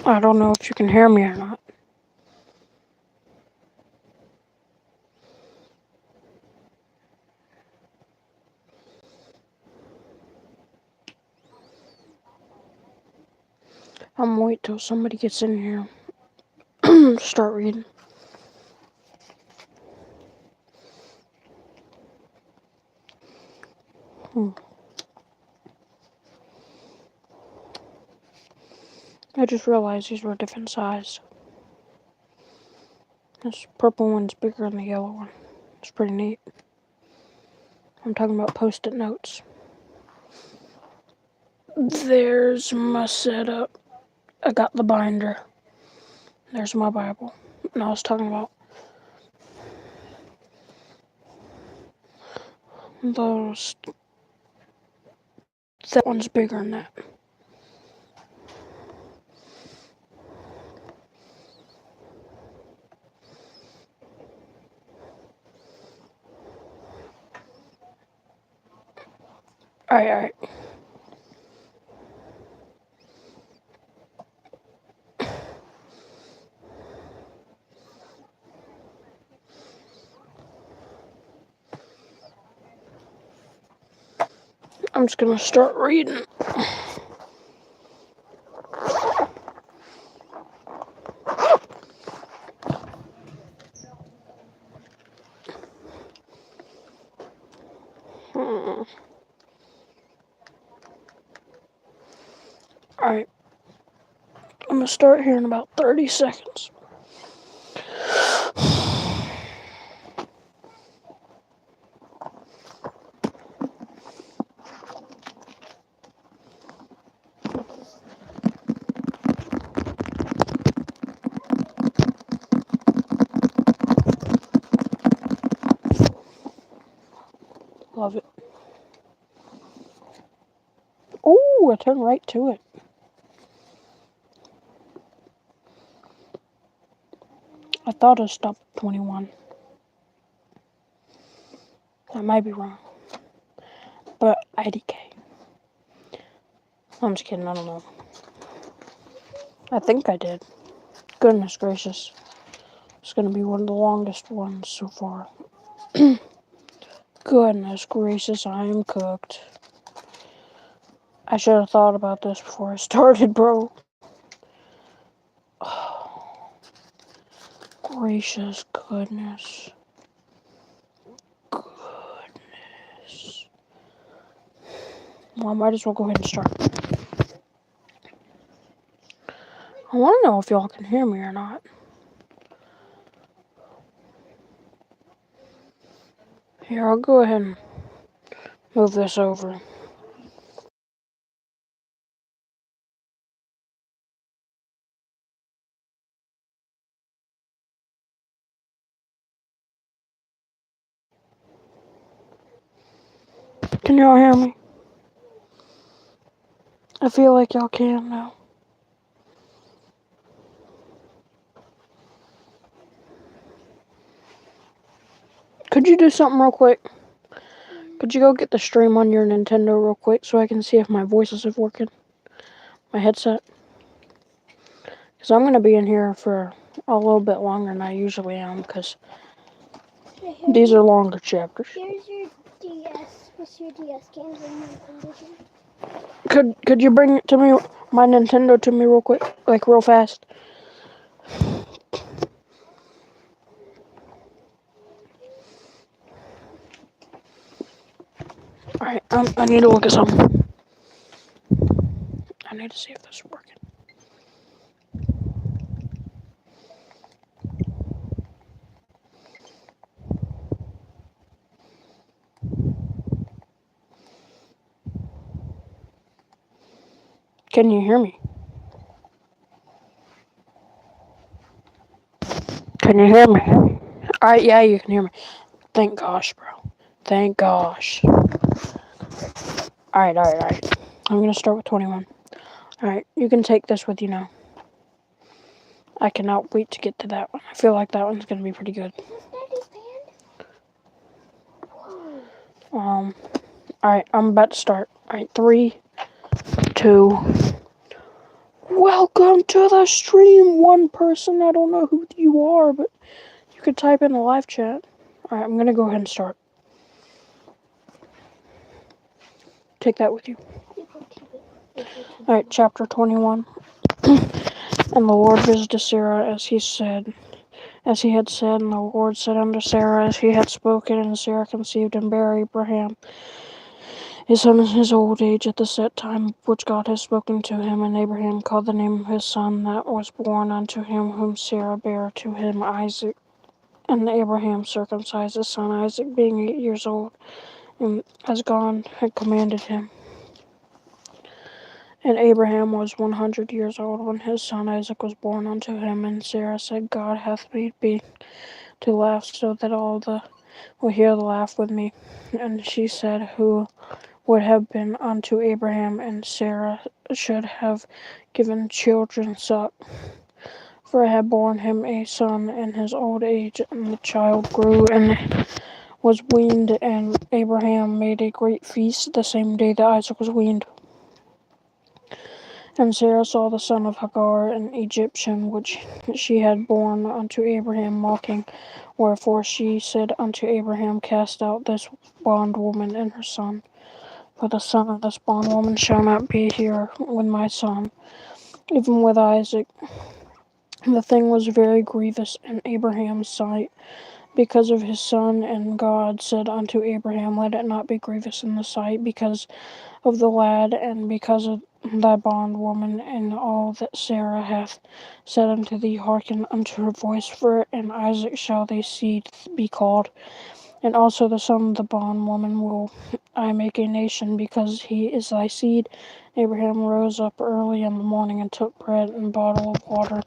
I don't know if you can hear me or not. I'm gonna wait till somebody gets in here to start reading. I just realized these were different size. This purple one's bigger than the yellow one. It's pretty neat. I'm talking about post-it notes. There's my setup. I got the binder. There's my Bible. And I was talking about those. That one's bigger than that. Alright. I'm just gonna start reading. Alright. I'm gonna start here in about 30 seconds. Love it. Ooh, I turned right to it. I thought it stopped at 21. I might be wrong. But IDK. I'm just kidding, I don't know. I think I did. Goodness gracious. It's gonna be one of the longest ones so far. Goodness gracious, I am cooked. I should have thought about this before I started, bro. Oh, gracious goodness. Goodness. Well, I might as well go ahead and start. I want to know if y'all can hear me or not. Here, I'll go ahead and move this over. Can y'all hear me? I feel like y'all can now. Could you do something real quick? Could you go get the stream on your Nintendo real quick so I can see if my voices are working? My headset? Because I'm going to be in here for a little bit longer than I usually am because these are longer chapters. Here's your DS. What's your DS games and Nintendo games? Could you bring it to me, my Nintendo to me real quick? Like real fast? Alright, I need to look at something. I need to see if this is working. Can you hear me? Can you hear me? Alright, yeah, you can hear me. Thank gosh, bro. Thank gosh. Alright. I'm gonna start with 21. Alright, you can take this with you now. I cannot wait to get to that one. I feel like that one's gonna be pretty good. Is this Daddy's band? Alright, I'm about to start. Alright, 3, 2, Welcome to the stream, one person. I don't know who you are, but you could type in the live chat. Alright, I'm gonna go ahead and start. Take that with you. Alright, chapter 21. And the Lord visited Sarah as he had said, and the Lord said unto Sarah as he had spoken, and Sarah conceived and bare Abraham his son in his old age at the set time which God had spoken to him. And Abraham called the name of his son that was born unto him, whom Sarah bare to him, Isaac. And Abraham circumcised his son Isaac, being 8 years old, and as God had commanded him. And Abraham was 100 years old when his son Isaac was born unto him. And Sarah said, God hath made me to laugh, so that all will hear the laugh with me. And she said, Who would have been unto Abraham and Sarah should have given children suck? For I had borne him a son in his old age, and the child grew and was weaned, and Abraham made a great feast the same day that Isaac was weaned. And Sarah saw the son of Hagar, an Egyptian, which she had borne unto Abraham, mocking. Wherefore she said unto Abraham, Cast out this bondwoman and her son, for the son of this bondwoman shall not be here with my son, even with Isaac. And the thing was very grievous in Abraham's sight, because of his son. And God said unto Abraham, Let it not be grievous in the sight because of the lad, and because of thy bondwoman, and all that Sarah hath said unto thee, hearken unto her voice, for in Isaac shall thy seed be called. And also the son of the bondwoman will I make a nation, because he is thy seed. Abraham rose up early in the morning, and took bread and a bottle of water,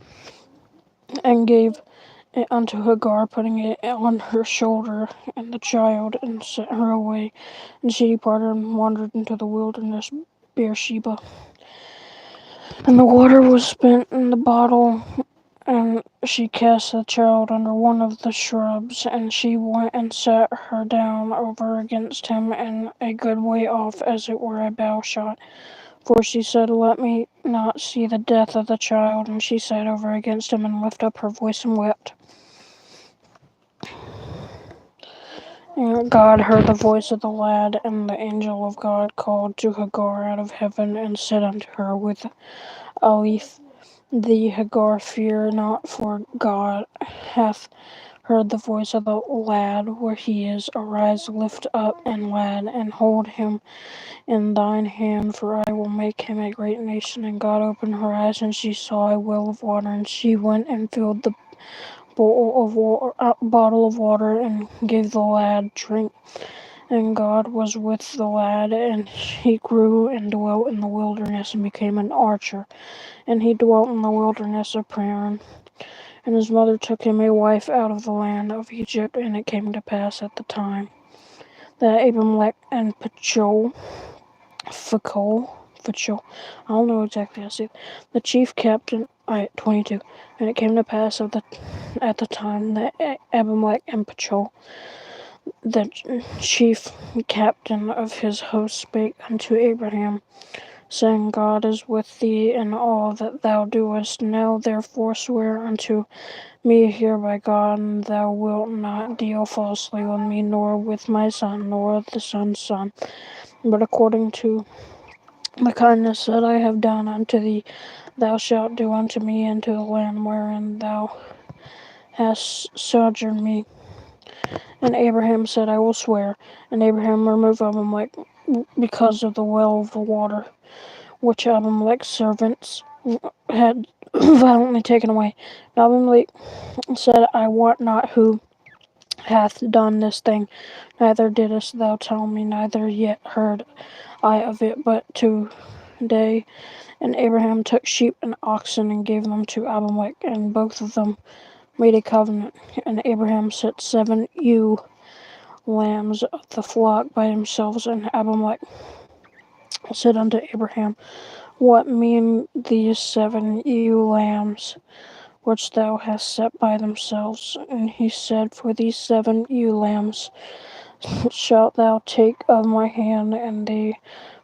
and gave it unto Hagar, putting it on her shoulder, and the child, and sent her away. And she departed and wandered into the wilderness, Beersheba. And the water was spent in the bottle, and she cast the child under one of the shrubs, and she went and sat her down over against him, and a good way off, as it were a bow shot. For she said, Let me not see the death of the child. And she sat over against him, and lifted up her voice, and wept. And God heard the voice of the lad, and the angel of God called to Hagar out of heaven, and said unto her with Aleph, Thee, Hagar, fear not, for God hath heard the voice of the lad where he is. Arise, lift up and lad, and hold him in thine hand, for I will make him a great nation. And God opened her eyes, and she saw a well of water, and she went and filled the bottle of water, and gave the lad drink. And God was with the lad, and he grew and dwelt in the wilderness, and became an archer. And he dwelt in the wilderness of Paran. And his mother took him a wife out of the land of Egypt. And it came to pass at the time that Abimelech and Phicol, I don't know exactly how to say it, the chief captain, 22. And it came to pass at the time that Abimelech and Phicol, the chief captain of his host, spake unto Abraham, saying, God is with thee in all that thou doest. Now therefore swear unto me here by God, and thou wilt not deal falsely with me, nor with my son, nor the son's son, but according to the kindness that I have done unto thee, thou shalt do unto me, and to the land wherein thou hast sojourned me. And Abraham said, I will swear. And Abraham removed Abimelech because of the well of the water, which Abimelech's servants had violently taken away. And Abimelech said, I wot not who hath done this thing, neither didst thou tell me, neither yet heard I of it but today. And Abraham took sheep and oxen, and gave them to Abimelech, and both of them made a covenant. And Abraham set 7 ewe lambs of the flock by themselves. And Abimelech said unto Abraham, What mean these 7 ewe lambs which thou hast set by themselves? And he said, For these 7 ewe lambs shalt thou take of my hand, and they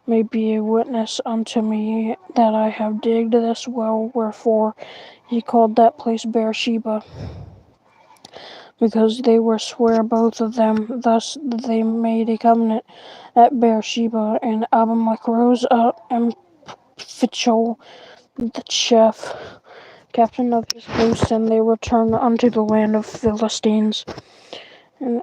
may be a witness unto me that I have digged this well. Wherefore he called that place Beersheba, because they were swear both of them. Thus they made a covenant at Beersheba. And Abimelech rose up, and Phicol the chief captain of his host, and they returned unto the land of Philistines. And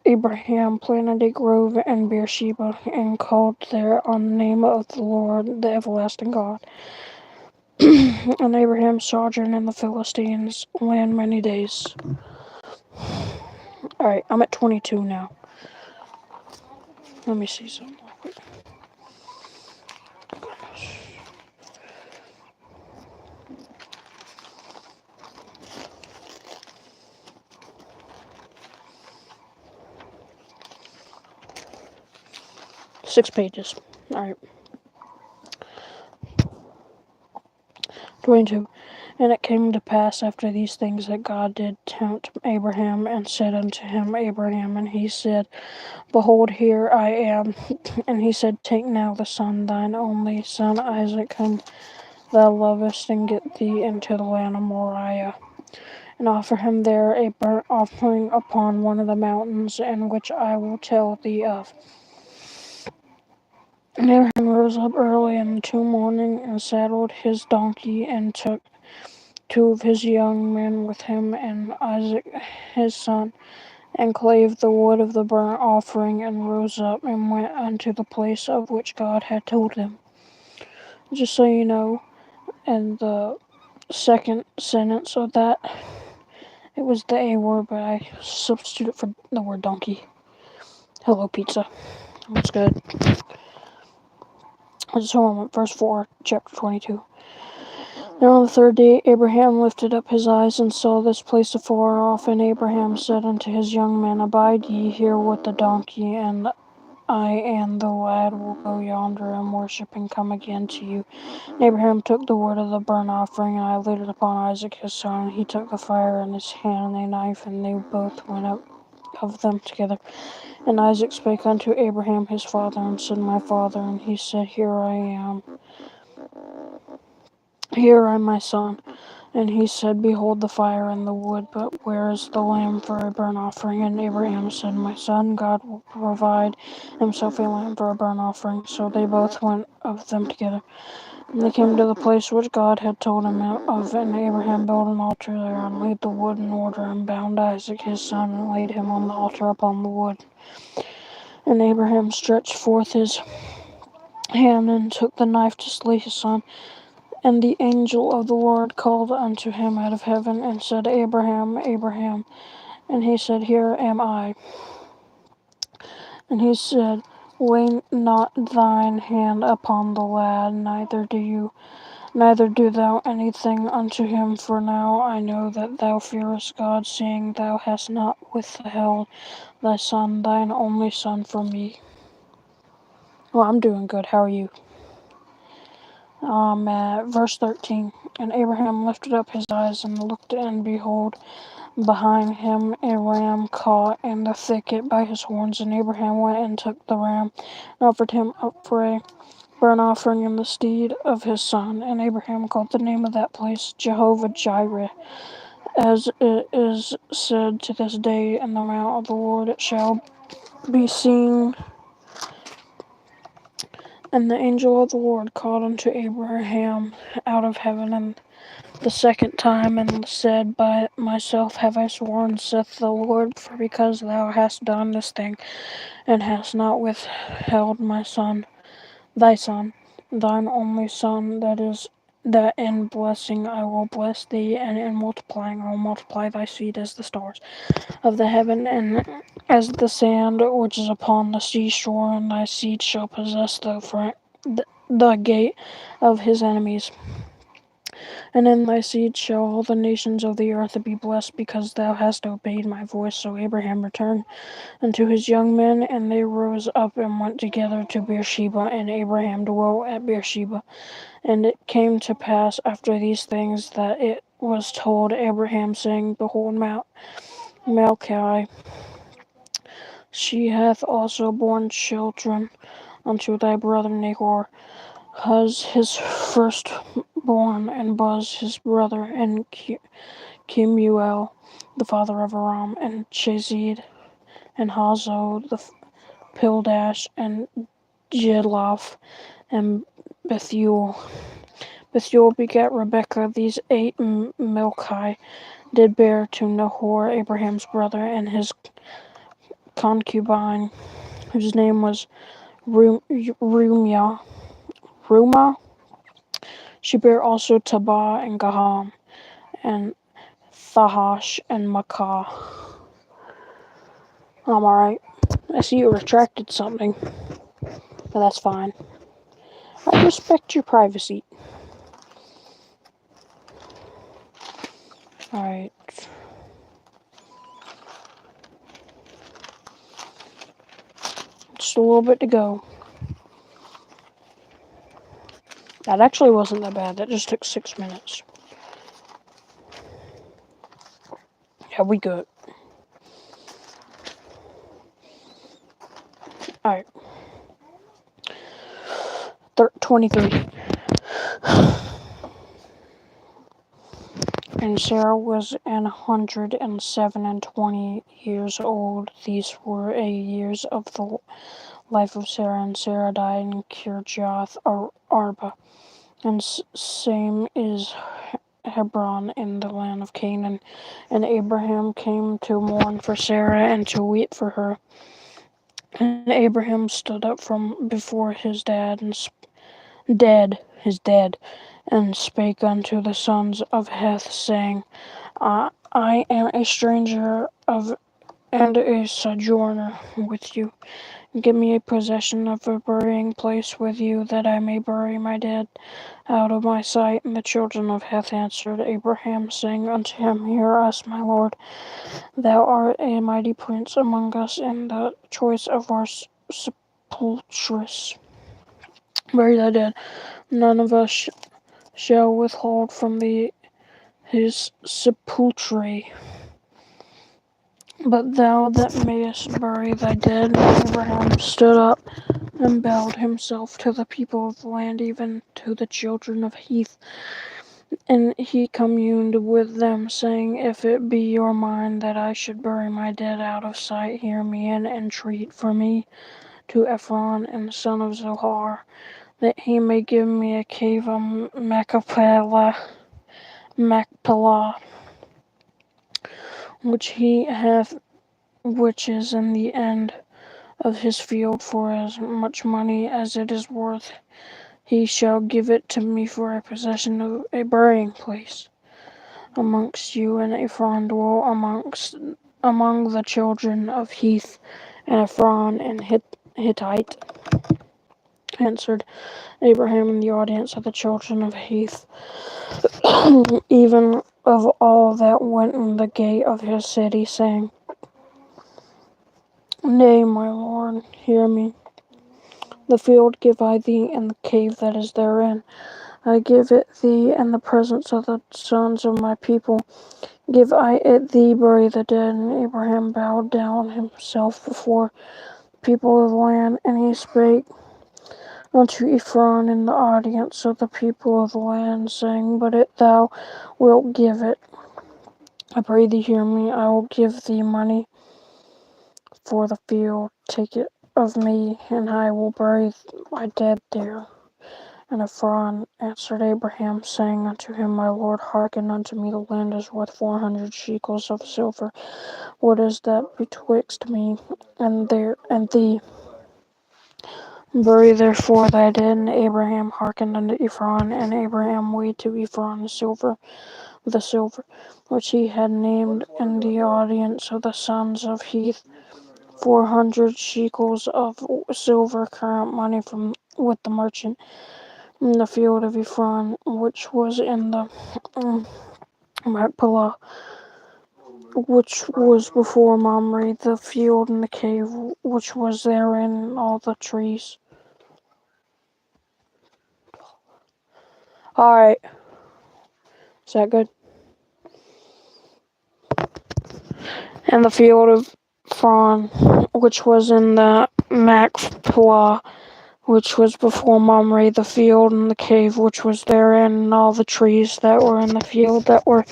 Abraham planted a grove in Beersheba, and called there on the name of the Lord, the everlasting God. And Abraham sojourned in the Philistines' land many days. Alright, I'm at 22 now. Let me see something real quick. 6 pages. Alright. 22. And it came to pass after these things that God did tempt Abraham, and said unto him, Abraham, and he said, Behold, here I am. And he said, Take now the son, thine only son Isaac, whom thou lovest, and get thee into the land of Moriah, and offer him there a burnt offering upon one of the mountains, in which I will tell thee of. And Abraham rose up early in the morning, and saddled his donkey, and took 2 of his young men with him, and Isaac his son, and clave the wood of the burnt offering, and rose up, and went unto the place of which God had told him. Just so you know, in the second sentence of that, it was the A word, but I substituted for the word donkey. Hello, pizza. That's good. So, verse 4, chapter 22. Now on the 3rd day Abraham lifted up his eyes, and saw this place afar off. And Abraham said unto his young men, Abide ye here with the donkey, and I and the lad will go yonder and worship, and come again to you. And Abraham took the wood of the burnt offering, and I laid it upon Isaac his son. And he took the fire in his hand, and a knife, and they both went up of them together. And Isaac spake unto Abraham his father, and said, My father. And he said, Here I am. Here I am, my son. And he said, Behold the fire and the wood, but where is the lamb for a burnt offering? And Abraham said, My son, God will provide himself a lamb for a burnt offering. So they both went of them together. And they came to the place which God had told him of. And Abraham built an altar there, and laid the wood in order, and bound Isaac his son, and laid him on the altar upon the wood. And Abraham stretched forth his hand, and took the knife to slay his son. And the angel of the Lord called unto him out of heaven, and said, Abraham, Abraham. And he said, Here am I. And he said, Lay not thine hand upon the lad, neither do thou anything unto him, for now I know that thou fearest God, seeing thou hast not withheld thy son, thine only son, from me. Well, I'm doing good. How are you? Verse 13. And Abraham lifted up his eyes, and looked, and behold, behind him a ram caught in the thicket by his horns. And Abraham went and took the ram, and offered him up for a burnt offering in the stead of his son. And Abraham called the name of that place Jehovah Jireh, as it is said to this day, In the mount of the Lord it shall be seen. And the angel of the Lord called unto Abraham out of heaven, and the second time, and said, By myself have I sworn, saith the Lord, for because thou hast done this thing, and hast not withheld my son, thy son, thine only son, that in blessing I will bless thee, and in multiplying I will multiply thy seed as the stars of the heaven, and as the sand which is upon the seashore, and thy seed shall possess the gate of his enemies. And in thy seed shall all the nations of the earth be blessed, because thou hast obeyed my voice. So Abraham returned unto his young men, and they rose up and went together to Beersheba, and Abraham dwelt at Beersheba. And it came to pass after these things that it was told Abraham, saying, Behold, Mount Melchi, she hath also borne children unto thy brother Nahor, Huz his firstborn, and Buz his brother, and Kemuel the father of Aram, and Chazid, and Hazo the Pildash, and Jidlaph, and Bethuel. Bethuel begat Rebekah. These 8 Milcah did bear to Nahor, Abraham's brother, and his concubine, whose name was Rumah. She bare also Tabah, and Gaham, and Thahash, and Makkah. I'm alright. I see you retracted something, but that's fine. I respect your privacy. Alright. Just a little bit to go. That actually wasn't that bad. That just took 6 minutes. Yeah, we good. Alright. 23. And Sarah was 107 years old. These were the years of the life of Sarah. And Sarah died in Kirjath Arba. And same is Hebron in the land of Canaan. And Abraham came to mourn for Sarah and to weep for her. And Abraham stood up from before his dad, and spake unto the sons of Heth, saying, I am a stranger and a sojourner with you. Give me a possession of a burying place with you, that I may bury my dead out of my sight. And the children of Heth answered Abraham, saying unto him, Hear us, my lord. Thou art a mighty prince among us, and the choice of our sepulchres. Bury thy dead. None of us shall withhold from thee his sepulchre. But thou that mayest bury thy dead. Abraham stood up and bowed himself to the people of the land, even to the children of Heth. And he communed with them, saying, If it be your mind that I should bury my dead out of sight, hear me and entreat for me to Ephron and the son of Zohar, that he may give me a cave of Machpelah, which he hath, which is in the end of his field, for as much money as it is worth. He shall give it to me for a possession of a burying place amongst you, and Ephron dwell among the children of Heth, and Ephron and Hittite. Answered Abraham in the audience of the children of Heth, even of all that went in the gate of his city, saying, Nay, my lord, hear me. The field give I thee, and the cave that is therein. I give it thee in the presence of the sons of my people. Give I it thee, bury the dead. And Abraham bowed down himself before the people of the land, and he spake unto Ephron in the audience of the people of the land, saying, But if thou wilt give it, I pray thee hear me. I will give thee money for the field. Take it of me, and I will bury my dead there. And Ephron answered Abraham, saying unto him, My lord, hearken unto me. The land is worth 400 shekels of silver. What is that betwixt me and thee? Bury therefore thy dead. And Abraham hearkened unto Ephron, and Abraham weighed to Ephron the silver which he had named in the audience of the sons of Heth, 400 shekels of silver, current money with the merchant, in the field of Ephron, which was in the Machpelah, which was before Mamre, the field and the cave which was therein, and all the trees. Alright. Is that good? And the field of Ephron, which was in the Machpelah, which was before Mamre, the field and the cave which was therein, and all the trees that were in the field that were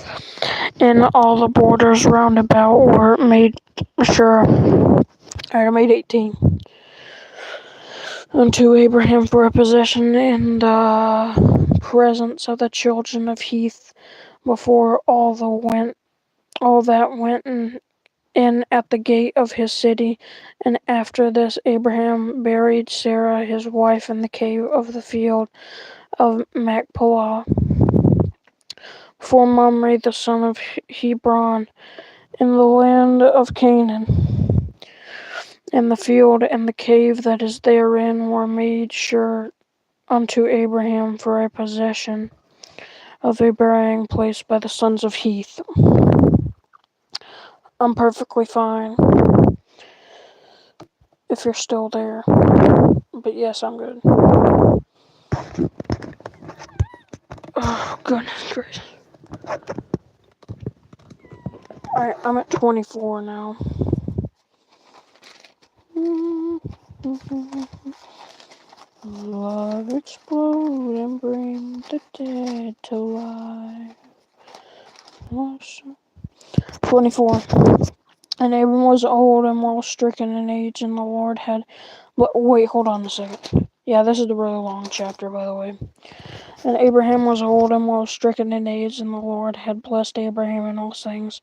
in all the borders round about were made sure. I made 18. Unto Abraham for a possession in the presence of the children of Heth, before all that went in at the gate of his city. And after this Abraham buried Sarah his wife in the cave of the field of Machpelah, for Mamre the son of Hebron, in the land of Canaan. And the field and the cave that is therein were made sure unto Abraham for a possession of a burying place by the sons of Heth. I'm perfectly fine if you're still there. But yes, I'm good. Oh, goodness gracious. Alright, I'm at 24 now. Love explode and bring the dead to life. 24. And Abram was old and well stricken in age, and the Lord had... Wait, hold on a second. Yeah, this is a really long chapter, by the way. And Abraham was old and well stricken in age, and the Lord had blessed Abraham in all things.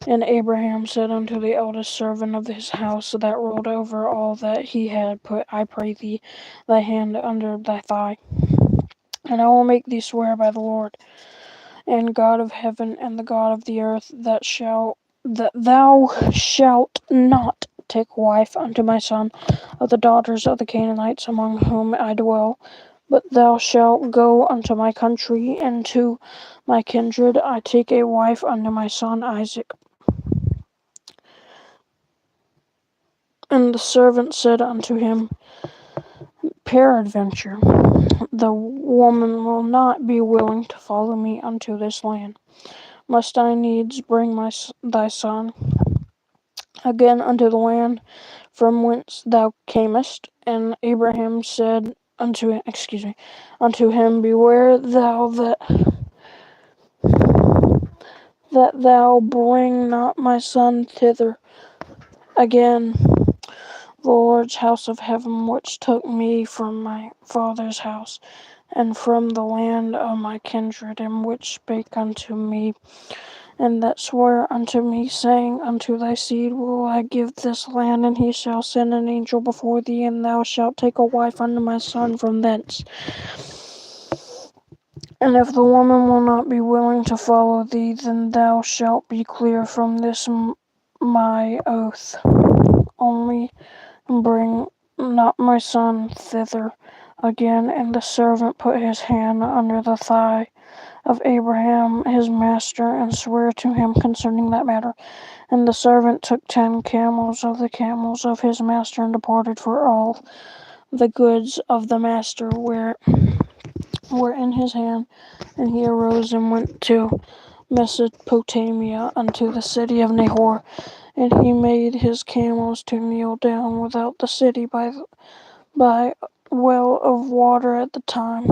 And Abraham said unto the eldest servant of his house that ruled over all that he had, put, I pray thee, thy hand under thy thigh, and I will make thee swear by the Lord, and God of heaven and the God of the earth, that thou shalt not take wife unto my son of the daughters of the Canaanites among whom I dwell, but thou shalt go unto my country and to my kindred. I take a wife unto my son Isaac. And the servant said unto him, Peradventure, the woman will not be willing to follow me unto this land. Must I needs bring thy son again unto the land from whence thou camest? And Abraham said unto him, Beware thou that thou bring not my son thither again. The Lord's house of heaven, which took me from my father's house, and from the land of my kindred, and which spake unto me, and that swore unto me, saying, Unto thy seed will I give this land, and he shall send an angel before thee, and thou shalt take a wife unto my son from thence. And if the woman will not be willing to follow thee, then thou shalt be clear from this my oath. Only bring not my son thither again. And the servant put his hand under the thigh of Abraham his master, and sware to him concerning that matter. And the servant took 10 camels of the camels of his master, and departed, for all the goods of the master were in his hand. And he arose and went to Mesopotamia unto the city of Nahor. And he made his camels to kneel down without the city by well of water at the time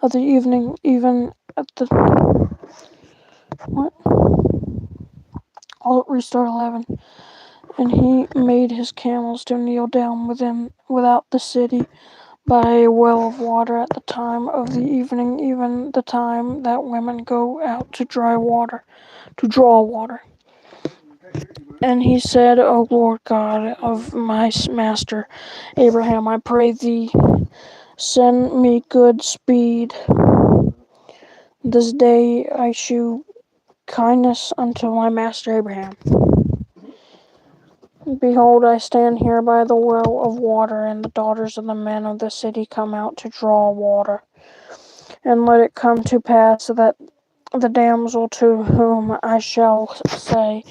of the evening, even at the I'll restart 11. And he made his camels to kneel down without the city by a well of water at the time of the evening, even the time that women go out to draw water. And he said, O Lord God of my master Abraham, I pray thee, send me good speed. This day I shew kindness unto my master Abraham. Behold, I stand here by the well of water, and the daughters of the men of the city come out to draw water. And let it come to pass that the damsel to whom I shall say,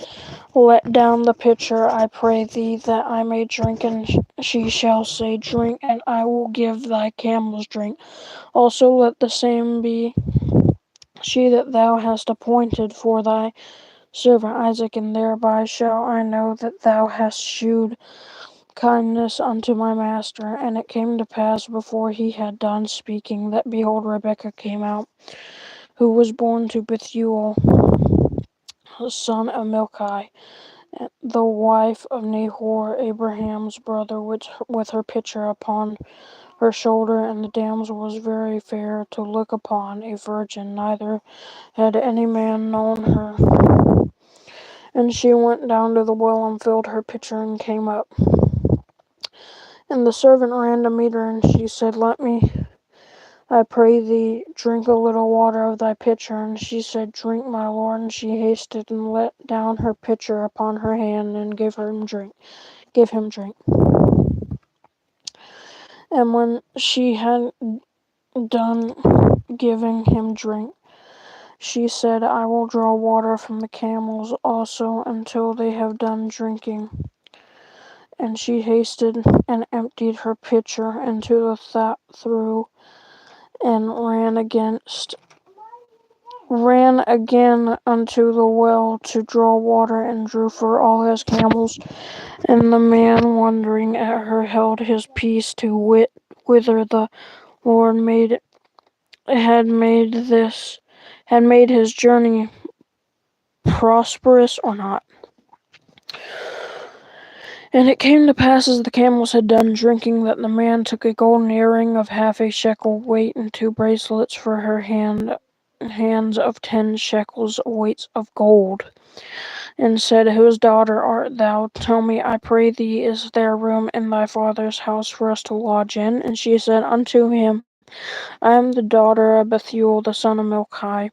Let down the pitcher, I pray thee, that I may drink, and she shall say, Drink, and I will give thy camels drink. Also let the same be she that thou hast appointed for thy servant Isaac, and thereby shall I know that thou hast shewed kindness unto my master. And it came to pass, before he had done speaking, that behold, Rebekah came out, who was born to Bethuel, son of Milcah, the wife of Nahor, Abraham's brother, with her pitcher upon her shoulder. And the damsel was very fair to look upon, a virgin, neither had any man known her. And she went down to the well and filled her pitcher and came up. And the servant ran to meet her, and she said, Let me, I pray thee, drink a little water of thy pitcher. And she said, Drink, my lord. And she hasted and let down her pitcher upon her hand, and gave him drink. And when she had done giving him drink, she said, I will draw water from the camels also until they have done drinking. And she hasted and emptied her pitcher into the trough, and ran again unto the well to draw water, and drew for all his camels. And the man, wondering at her, held his peace, to wit whither the Lord had made his journey prosperous or not. And it came to pass, as the camels had done drinking, that the man took a golden earring of half a shekel weight, and 2 bracelets for her hands of 10 shekels weights of gold, and said, Whose daughter art thou? Tell me, I pray thee, is there room in thy father's house for us to lodge in? And she said unto him, I am the daughter of Bethuel, the son of Milcah,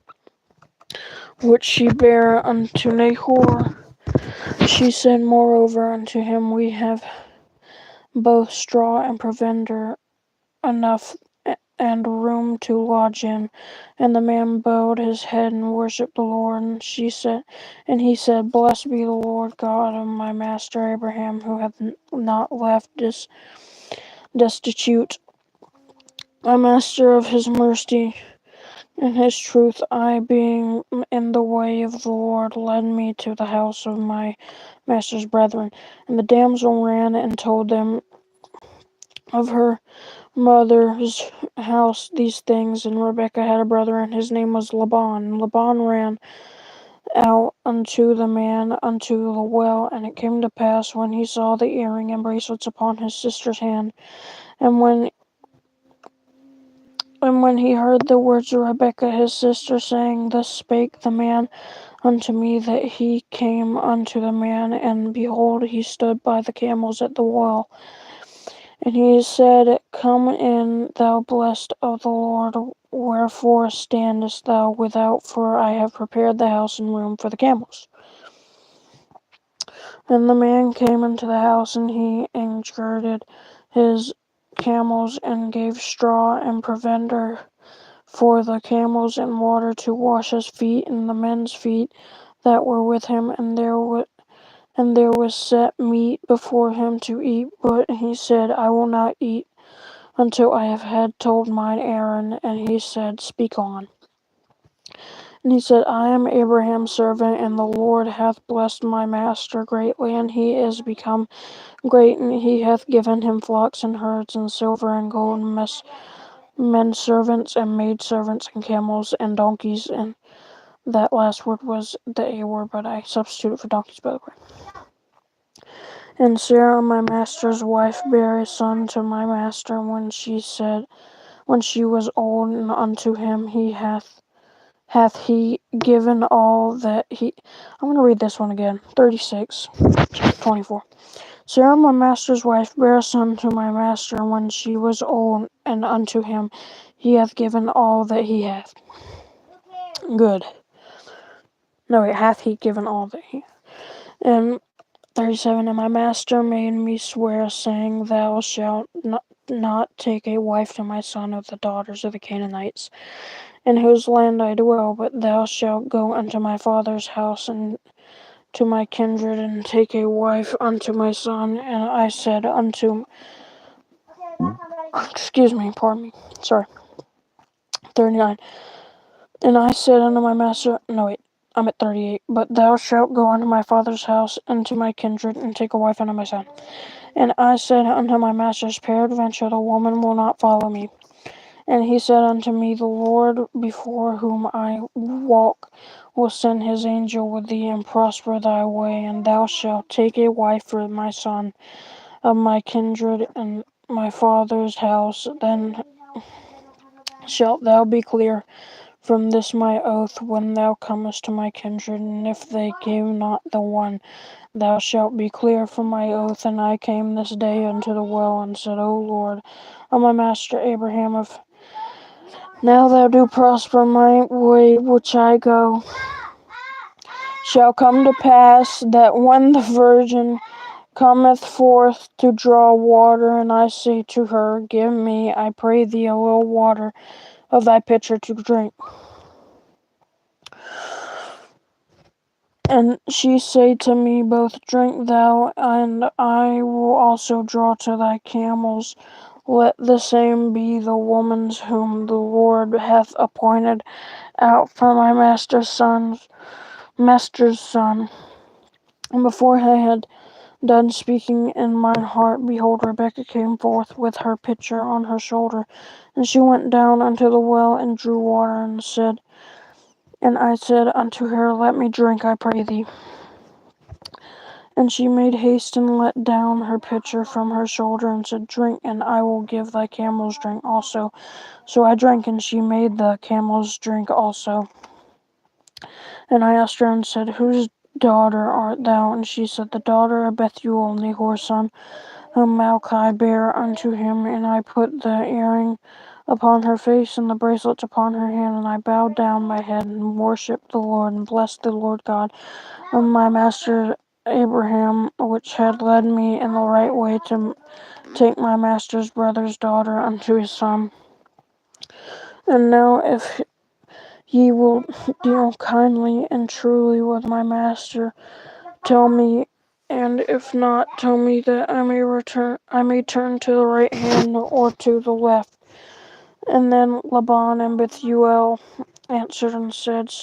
which she bare unto Nahor. She said moreover unto him, We have both straw and provender enough, and room to lodge in. And the man bowed his head and worshipped the Lord. And he said, Blessed be the Lord God of my master Abraham, who hath not left destitute my master of his mercy and his truth. I, being in the way of the Lord, led me to the house of my master's brethren. And the damsel ran and told them of her mother's house these things. And Rebekah had a brother, and his name was Laban. And Laban ran out unto the man unto the well. And it came to pass, when he saw the earring and bracelets upon his sister's hand, and when he heard the words of Rebekah his sister, saying, Thus spake the man unto me, that he came unto the man, and behold, he stood by the camels at the well. And he said, Come in, thou blessed of the Lord, wherefore standest thou without? For I have prepared the house and room for the camels. And the man came into the house, and he girded his camels, and gave straw and provender for the camels, and water to wash his feet and the men's feet that were with him. And there was set meat before him to eat. But he said, I will not eat until I have had told mine errand. And he said, Speak on. And he said, I am Abraham's servant, and the Lord hath blessed my master greatly, and he is become great, and he hath given him flocks and herds, and silver and gold, and men servants and maid servants, and camels and donkeys. And that last word was the A word, but I substituted for donkeys, by the way. And Sarah, my master's wife, bare a son to my master, when she was old, and unto him hath he given all that he. I'm going to read this one again. 36, 24. Sarah, my master's wife, bare a son to my master when she was old, and unto him he hath given all that he hath. Good. No, wait, hath he given all that he. And 37. And my master made me swear, saying, Thou shalt not take a wife to my son of the daughters of the Canaanites, in whose land I dwell, but thou shalt go unto my father's house and to my kindred, and take a wife unto my son. And I said unto, pardon me, sorry, 39. And I said unto my master, no wait, I'm at 38. But thou shalt go unto my father's house, and to my kindred, and take a wife unto my son. And I said unto my masters, peradventure the woman will not follow me. And he said unto me, the Lord before whom I walk will send his angel with thee, and prosper thy way, and thou shalt take a wife for my son of my kindred and my father's house. Then shalt thou be clear from this my oath when thou comest to my kindred, and if they gave not the one, thou shalt be clear from my oath. And I came this day unto the well, and said, O Lord, O my master Abraham, if now thou do prosper my way which I go, shall come to pass that when the virgin cometh forth to draw water, and I say to her, give me, I pray thee, a little water of thy pitcher to drink. And she say to me, both drink thou, and I will also draw to thy camels. Let the same be the woman's whom the Lord hath appointed out for my master's son. And before I had done speaking in mine heart, behold, Rebekah came forth with her pitcher on her shoulder. And she went down unto the well, and drew water, and I said unto her, let me drink, I pray thee. And she made haste, and let down her pitcher from her shoulder, and said, drink, and I will give thy camels drink also. So I drank, and she made the camels drink also. And I asked her, and said, whose daughter art thou? And she said, the daughter of Bethuel, Nahor's son, whom Milcah bare unto him. And I put the earring upon her face, and the bracelets upon her hand, and I bowed down my head, and worshipped the Lord, and blessed the Lord God of my master Abraham, which had led me in the right way to take my master's brother's daughter unto his son. And now if ye will deal kindly and truly with my master, tell me, and if not, tell me, that I may turn to the right hand or to the left. And then Laban and Bethuel answered and said,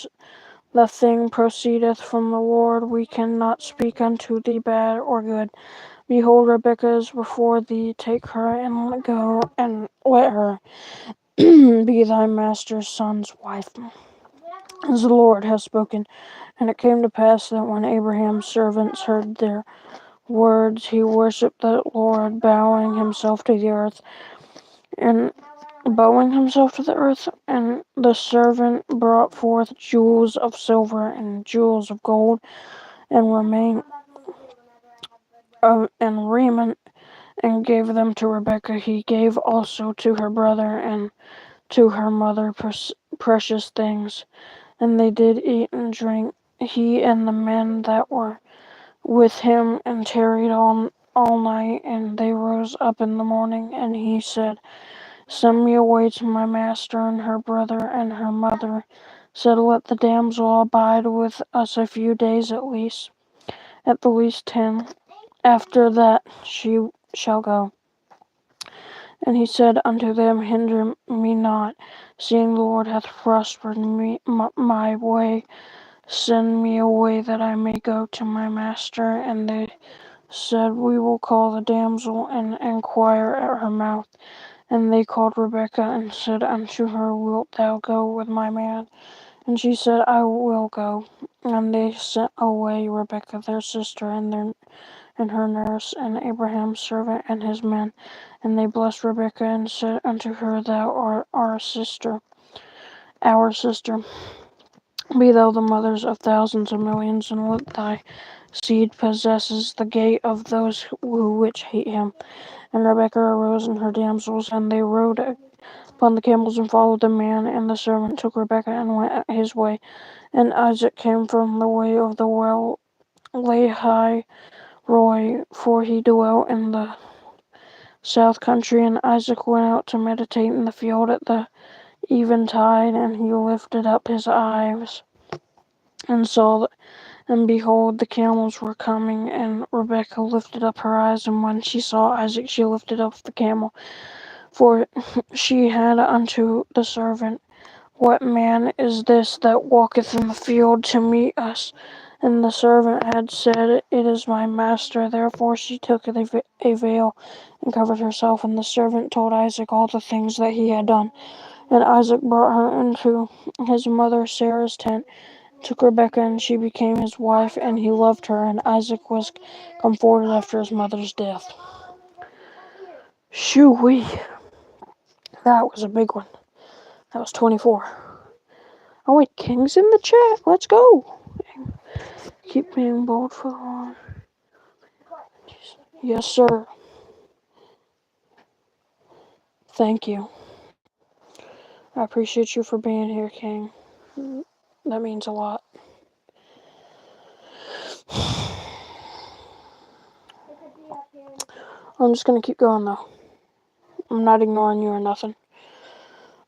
the thing proceedeth from the Lord. We cannot speak unto thee bad or good. Behold, Rebekah is before thee. Take her and go, and let her be thy master's son's wife, as the Lord has spoken. And it came to pass that when Abraham's servants heard their words, he worshipped the Lord, bowing himself to the earth. And the servant brought forth jewels of silver and jewels of gold, and raiment, and gave them to Rebekah. He gave also to her brother and to her mother precious things. And they did eat and drink, he and the men that were with him, and tarried all night. And they rose up in the morning, and he said, send me away to my master. And her brother and her mother said, let the damsel abide with us a few days at the least 10. After that she shall go. And he said unto them, hinder me not, seeing the Lord hath prospered me my way. Send me away, that I may go to my master. And they said, we will call the damsel, and inquire at her mouth. And they called Rebekah, and said unto her, wilt thou go with my man? And she said, I will go. And they sent away Rebekah their sister, and her nurse, and Abraham's servant, and his men. And they blessed Rebekah, and said unto her, thou art our sister. Be thou the mothers of thousands of millions, and let thy seed possesses the gate of those which hate him. And Rebekah arose, and her damsels, and they rode upon the camels, and followed the man. And the servant took Rebekah, and went his way. And Isaac came from the way of the well Lahai Roi, for he dwelt in the south country. And Isaac went out to meditate in the field at the eventide, and he lifted up his eyes, and saw, and behold, the camels were coming. And Rebekah lifted up her eyes, and when she saw Isaac, she lifted up the camel, for she had unto the servant What man is this that walketh in the field to meet us? And the servant had said, It is my master. Therefore she took a veil and covered herself. And the servant told Isaac all the things that he had done. And Isaac brought her into his mother Sarah's tent, took Rebekah, and she became his wife, and he loved her. And Isaac was comforted after his mother's death. Shoo-wee. That was a big one. That was 24. Oh wait, King's in the chat. Let's go. Keep being bold for the Lord. Yes, sir. Thank you. I appreciate you for being here, King. That means a lot. I'm just gonna keep going though. I'm not ignoring you or nothing.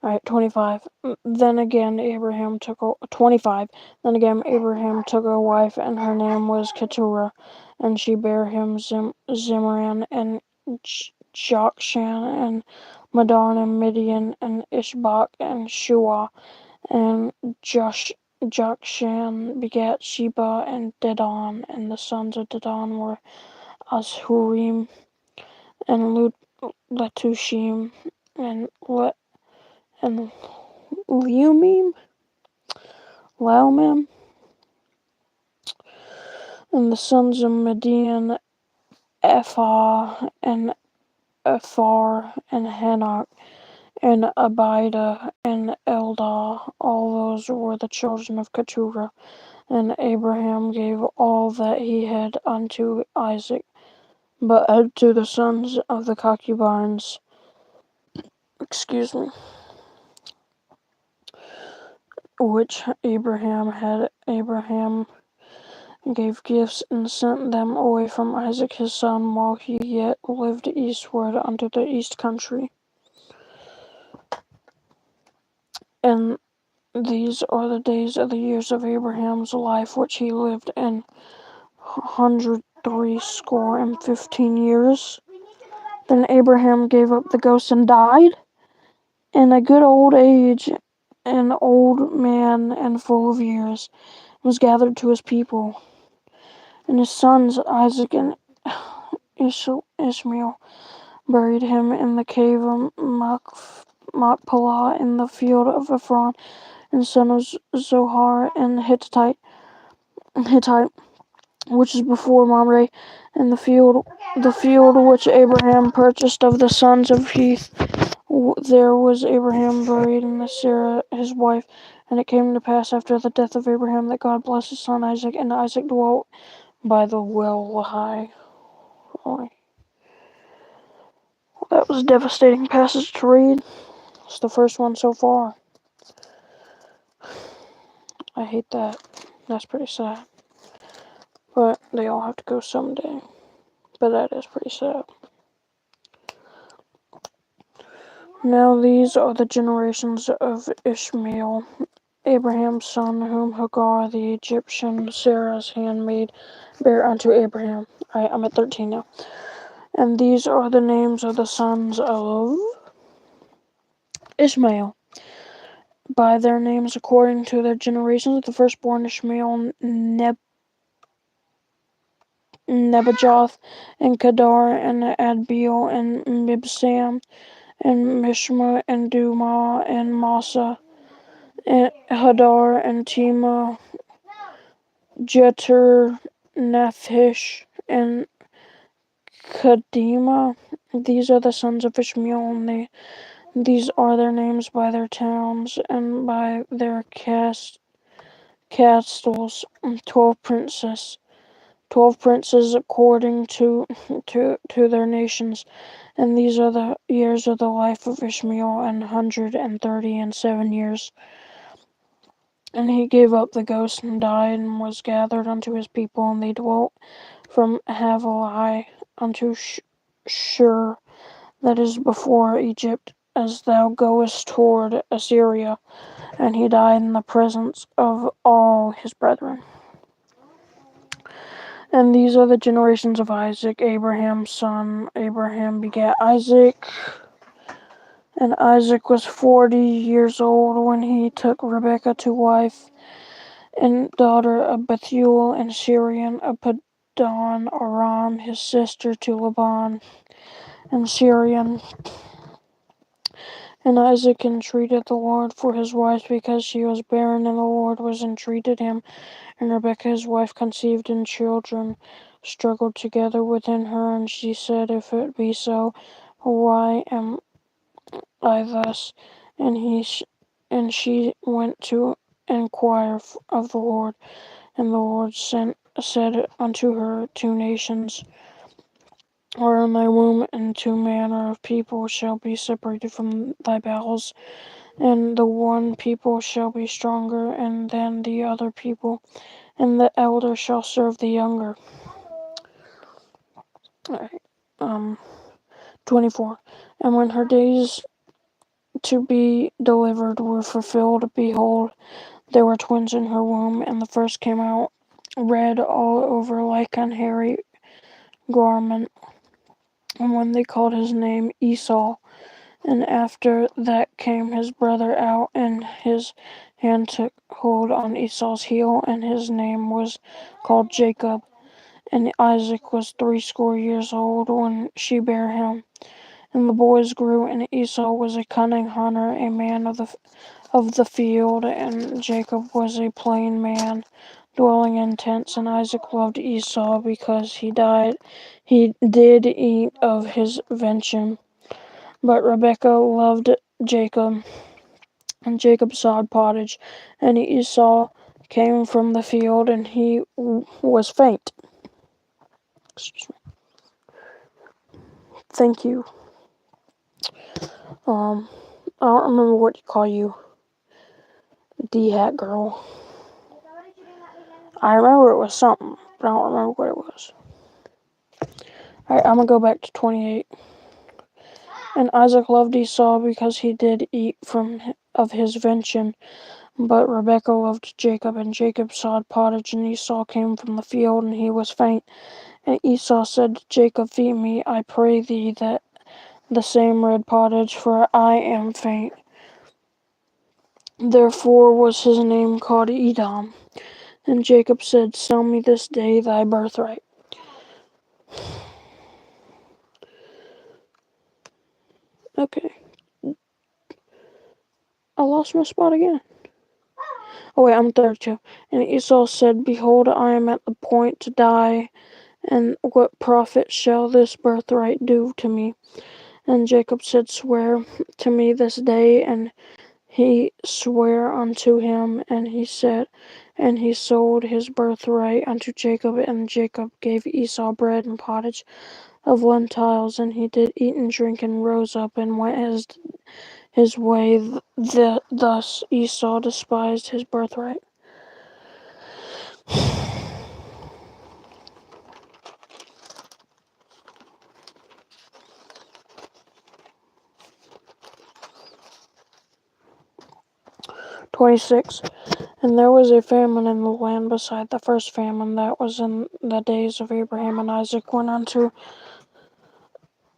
Alright, 25. Then again, Abraham took a 25. Then again, Abraham took a wife, and her name was Keturah, and she bare him Zimran and Jokshan and Medan and Midian and Ishbak and Shuah, and Jokshan begat Sheba and Dedan, and the sons of Dedan were Ashurim and Letushim and Leumim, and the sons of Midian, Ephah and Ephar and Hanok and Abida and Eldah. All those were the children of Keturah. And Abraham gave all that he had unto Isaac. But to the sons of the concubines, which Abraham had, Abraham gave gifts and sent them away from Isaac his son while he yet lived eastward unto the east country. And these are the days of the years of Abraham's life which he lived, 160 years. Then Abraham gave up the ghost and died in a good old age, an old man and full of years, was gathered to his people. And his sons Isaac and Ishmael buried him in the cave of Machpelah in the field of Ephron, and son of Zohar and Hittite, which is before Mamre, and the field which Abraham purchased of the sons of Heth. There was Abraham buried, and Sarah his wife. And it came to pass after the death of Abraham that God blessed his son Isaac, and Isaac dwelt by the well high. That was a devastating passage to read. It's the first one so far. I hate that. That's pretty sad. But they all have to go someday. But that is pretty sad. Now these are the generations of Ishmael, Abraham's son, whom Hagar the Egyptian, Sarah's handmaid, bare unto Abraham. I'm at 13 now. And these are the names of the sons of Ishmael, by their names according to their generations. The firstborn Ishmael, Nebajoth, and Kedar, and Adbeel, and Mibsam, and Mishma, and Dumah, and Massa, and Hadar, and Tema, Jeter, Naphish, and Kadima. These are the sons of Ishmael, and these are their names by their towns and by their castles. 12 princes. 12 princes according to their nations. And these are the years of the life of Ishmael, 137 years. And he gave up the ghost and died, and was gathered unto his people, and they dwelt from Havilah unto Shur, that is before Egypt, as thou goest toward Assyria. And he died in the presence of all his brethren. And these are the generations of Isaac, Abraham's son. Abraham begat Isaac, And Isaac was 40 years old when he took Rebekah to wife, and daughter of Bethuel and Syrian of Paddan Aram, his sister to Laban and Syrian. And Isaac entreated the Lord for his wife because she was barren, and the Lord was entreated him. And Rebekah his wife conceived, and children struggled together within her. And she said, If it be so, why am I thus? And she went to inquire of the Lord. And the Lord said unto her, 2 nations are in thy womb, and 2 manner of people shall be separated from thy bowels. And the one people shall be stronger than the other people, and the elder shall serve the younger. Alright, 24. And when her days to be delivered were fulfilled, behold, there were twins in her womb, and the first came out red all over like an hairy garment. And when they called his name Esau, and after that came his brother out, and his hand took hold on Esau's heel, and his name was called Jacob. And Isaac was 80 years old when she bare him. And the boys grew, and Esau was a cunning hunter, a man of the field, and Jacob was a plain man, dwelling in tents. And Isaac loved Esau because he did eat of his venison. But Rebekah loved Jacob, and Jacob sawed pottage, and Esau came from the field, and he was faint. Excuse me. Thank you. I don't remember what to call you. D-hat girl. I remember it was something, but I don't remember what it was. Alright, I'm gonna go back to 28. And Isaac loved Esau because he did eat of his venison. But Rebekah loved Jacob, and Jacob sawed pottage, and Esau came from the field, and he was faint. And Esau said to Jacob, Feed me, I pray thee, that the same red pottage, for I am faint. Therefore was his name called Edom. And Jacob said, Sell me this day thy birthright. Okay. I lost my spot again. Oh wait, I'm 32. And Esau said, Behold, I am at the point to die, and what profit shall this birthright do to me? And Jacob said, Swear to me this day. And he sware unto him, and he said, and he sold his birthright unto Jacob. And Jacob gave Esau bread and pottage of lentils, and he did eat and drink, and rose up and went his way. Thus Esau despised his birthright. (26) And there was a famine in the land beside the first famine that was in the days of Abraham. And Isaac went unto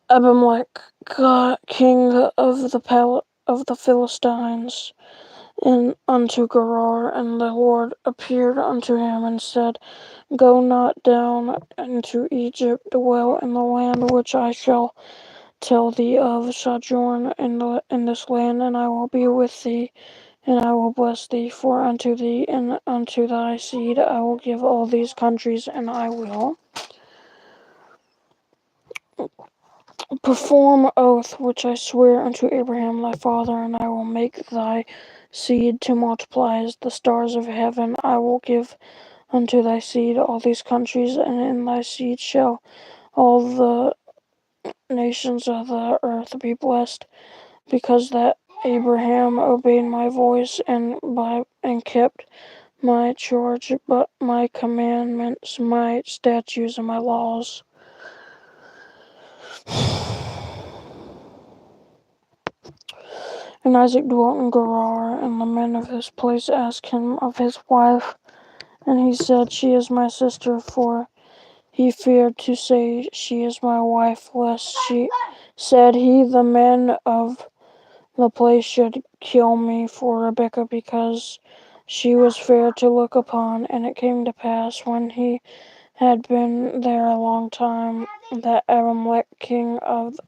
Abimelech, king of the Philistines, and unto Gerar. And the Lord appeared unto him and said, Go not down into Egypt, dwell in the land which I shall tell thee of, sojourn in this land, and I will be with thee, and I will bless thee. For unto thee and unto thy seed I will give all these countries, and I will perform oath which I swear unto Abraham thy father, and I will make thy seed to multiply as the stars of heaven. I will give unto thy seed all these countries, and in thy seed shall all the nations of the earth be blessed, because that Abraham obeyed my voice and kept my charge, but my commandments, my statutes, and my laws. And Isaac dwelt in Gerar, and the men of his place asked him of his wife, and he said, She is my sister, for he feared to say, She is my wife, lest the men of the place should kill me for Rebekah, because she was fair to look upon. And it came to pass, when he had been there a long time, that Abimelech, king of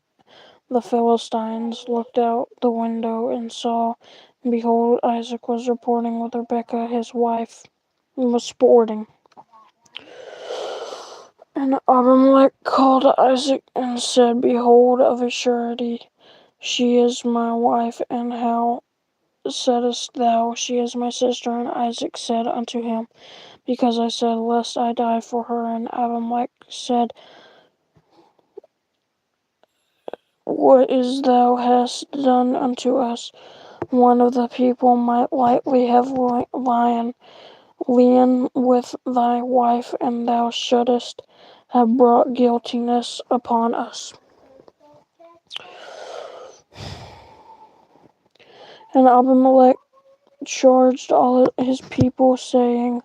the Philistines, looked out the window and saw, and behold, Isaac was reporting with Rebekah his wife, and was sporting. And Abimelech called Isaac and said, Behold, of a surety she is my wife, and how saidst thou, She is my sister? And Isaac said unto him, Because I said, Lest I die for her. And Abimelech said, What is thou hast done unto us? One of the people might lightly have lion with thy wife, and thou shouldest have brought guiltiness upon us. And Abimelech charged all his people, saying,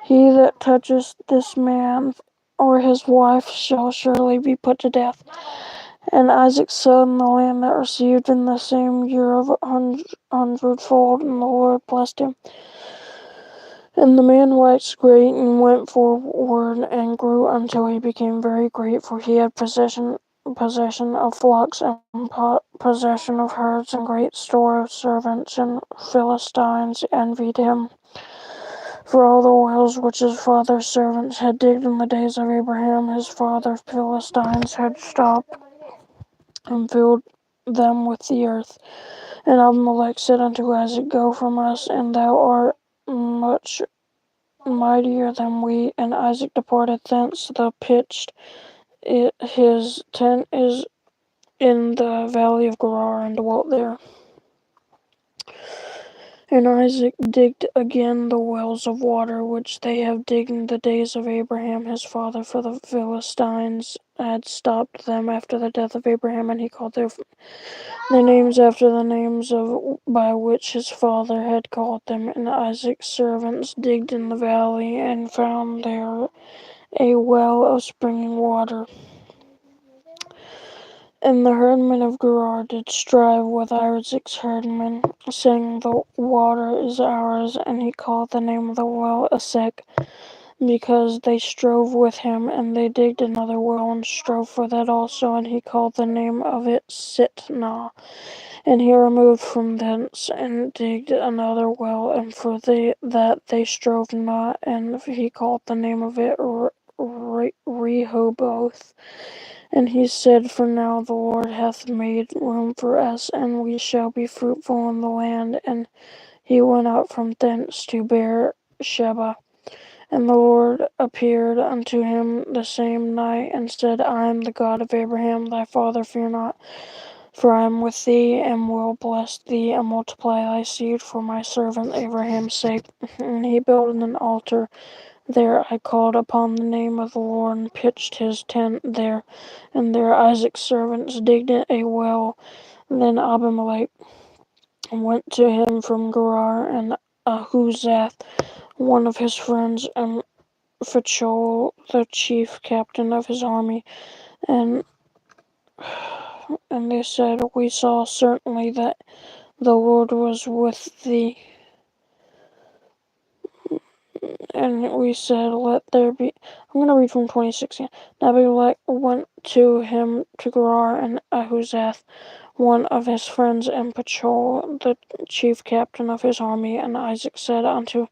He that toucheth this man or his wife shall surely be put to death. And Isaac sowed in the land that received in the same year of hundredfold, and the Lord blessed him. And the man waxed great, and went forward, and grew until he became very great, for he had possession of flocks, and possession of herds, and great store of servants. And Philistines envied him for all the wells which his father's servants had digged in the days of Abraham his father. Philistines had stopped and filled them with the earth. And Abimelech said unto Isaac, Go from us, and thou art much mightier than we. And Isaac departed thence. Pitched his tent is in the valley of Gerar, and dwelt there. And Isaac digged again the wells of water which they have digged in the days of Abraham his father, for the Philistines had stopped them after the death of Abraham, and he called their names after the names by which his father had called them. And Isaac's servants digged in the valley, and found there a well of springing water. And the herdmen of Gerar did strive with Isaac's herdmen, saying, The water is ours. And he called the name of the well Esek, because they strove with him. And they digged another well, and strove for that also. And he called the name of it Sitnah. And he removed from thence, and digged another well, and for that they strove not. And he called the name of it Rehoboth. And he said, For now the Lord hath made room for us, and we shall be fruitful in the land. And he went out from thence to Beersheba. And the Lord appeared unto him the same night, and said, I am the God of Abraham thy father, fear not, for I am with thee, and will bless thee, and multiply thy seed for my servant Abraham's sake. And he built an altar there. I called upon the name of the Lord, and pitched his tent there. And there Isaac's servants digged a well. Then Abimelech went to him from Gerar, and Ahuzath, one of his friends, and Phachol, the chief captain of his army. And they said, We saw certainly that the Lord was with thee. And we said, Let there be. I'm going to read from 26 again. Abimelech went to him to Gerar, and Ahuzath, one of his friends, and Phachol, the chief captain of his army. And Isaac said unto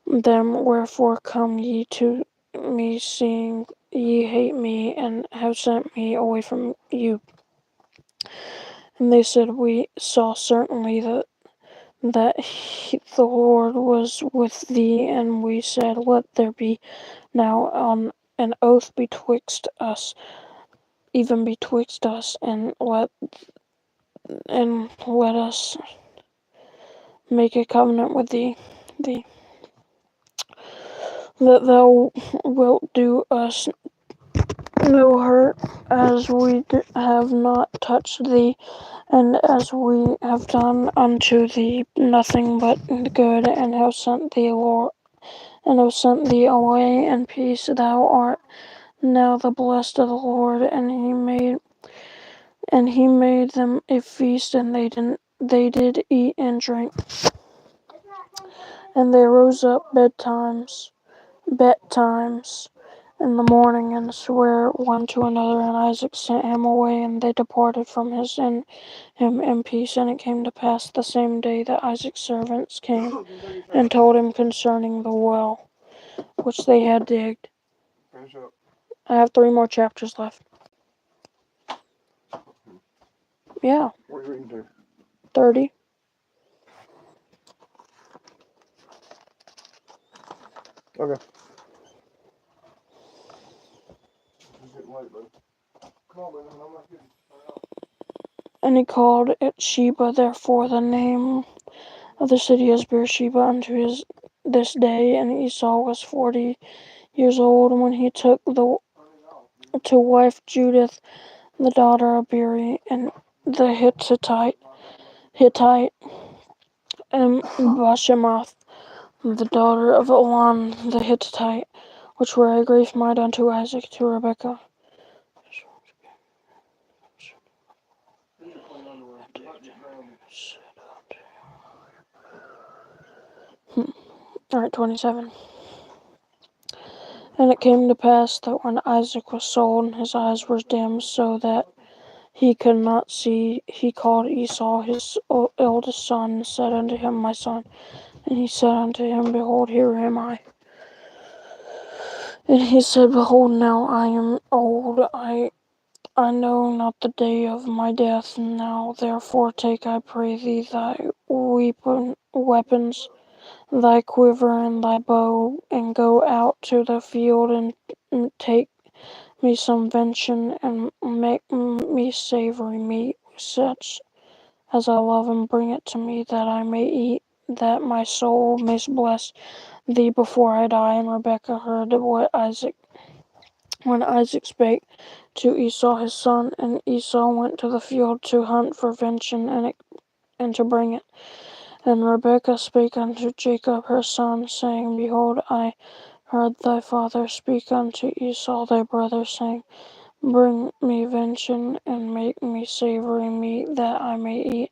them, Wherefore come ye to me, seeing ye hate me, and have sent me away from you? And they said, We saw certainly that the Lord was with thee. And we said, Let there be now an oath betwixt us, even betwixt us, and let us make a covenant with thee, that thou wilt do us no hurt, as we have not touched thee, and as we have done unto thee nothing but good, and have sent thee, Lord, and have sent thee away in peace. Thou art now the blessed of the Lord. And he made them a feast, and they they did eat and drink, and they rose up betimes in the morning, and sware one to another. And Isaac sent him away, and they departed from him in peace. And it came to pass the same day that Isaac's servants came and told him concerning the well which they had digged. Finish up. I have 3 more chapters left. Yeah, What are you reading to? 30. Okay. It's getting late, bro. Come on, man. I'm not getting. And he called it Sheba, therefore the name of the city is Beersheba unto this day. And Esau was 40 years old when he took to wife Judith, the daughter of Beeri, and the Hittite, and Bashemath, the daughter of Elon the Hittite, which were a grief might unto Isaac to Rebekah. Alright, 27. And it came to pass that when Isaac was sold, his eyes were dim, so that he could not see. He called Esau his eldest son, and said unto him, My son. And he said unto him, Behold, here am I. And he said, Behold, now I am old, I know not the day of my death. Now therefore take, I pray thee, thy weapons, thy quiver and thy bow, and go out to the field, and take me some venison, and make me savory meat, such as I love, and bring it to me, that I may eat, that my soul may bless thee before I die. And Rebekah heard when Isaac spake to Esau his son, and Esau went to the field to hunt for venison, and to bring it. And Rebekah spake unto Jacob her son, saying, Behold, I heard thy father speak unto Esau thy brother, saying, Bring me venison, and make me savory meat, that I may eat,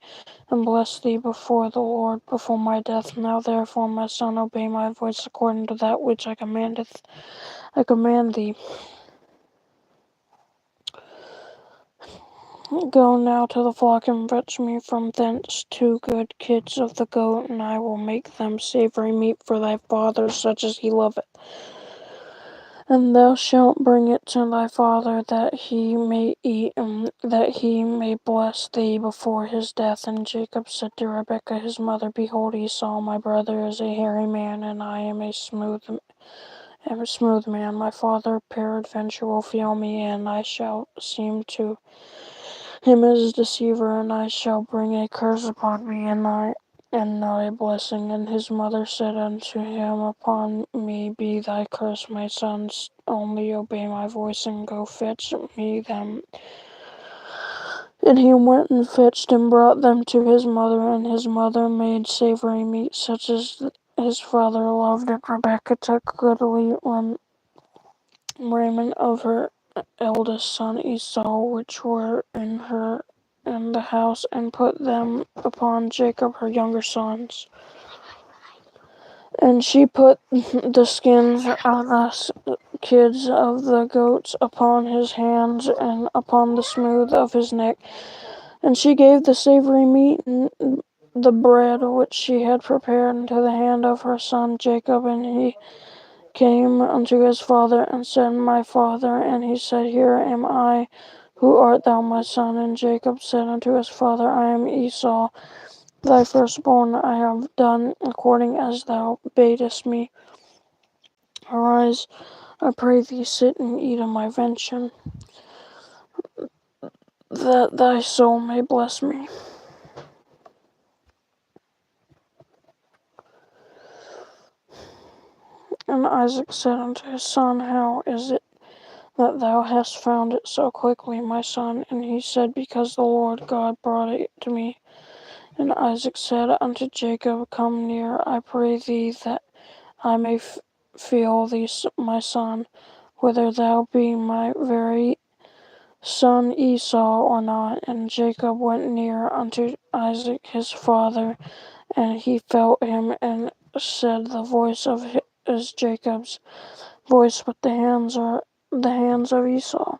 and bless thee before the Lord, before my death. Now therefore, my son, obey my voice according to that which I command thee. Go now to the flock, and fetch me from thence 2 good kids of the goat, and I will make them savory meat for thy father, such as he loveth. And thou shalt bring it to thy father, that he may eat, and that he may bless thee before his death. And Jacob said to Rebekah his mother, Behold, Esau my brother is a hairy man, and I am a smooth man. My father peradventure will fail me, and I shall seem to him as a deceiver, and I shall bring a curse upon me, and not a blessing. And his mother said unto him, Upon me be thy curse, my sons, only obey my voice, and go fetch me them. And he went and fetched and brought them to his mother, and his mother made savory meat, such as his father loved. And Rebekah took goodly raiment of her eldest son Esau, which were in the house, and put them upon Jacob her younger sons. And she put the skins of the kids of the goats upon his hands, and upon the smooth of his neck. And she gave the savory meat and the bread which she had prepared into the hand of her son Jacob. And he came unto his father, and said, My father. And he said, Here am I. Who art thou, my son? And Jacob said unto his father, I am Esau, thy firstborn. I have done according as thou badest me. Arise, I pray thee, sit and eat of my venison, that thy soul may bless me. And Isaac said unto his son, How is it that thou hast found it so quickly, my son? And he said, Because the Lord God brought it to me. And Isaac said unto Jacob, Come near, I pray thee, that I may feel thee, my son, whether thou be my very son Esau or not. And Jacob went near unto Isaac his father, and he felt him, and said, The voice of is Jacob's voice, but the hands are the hands of Esau.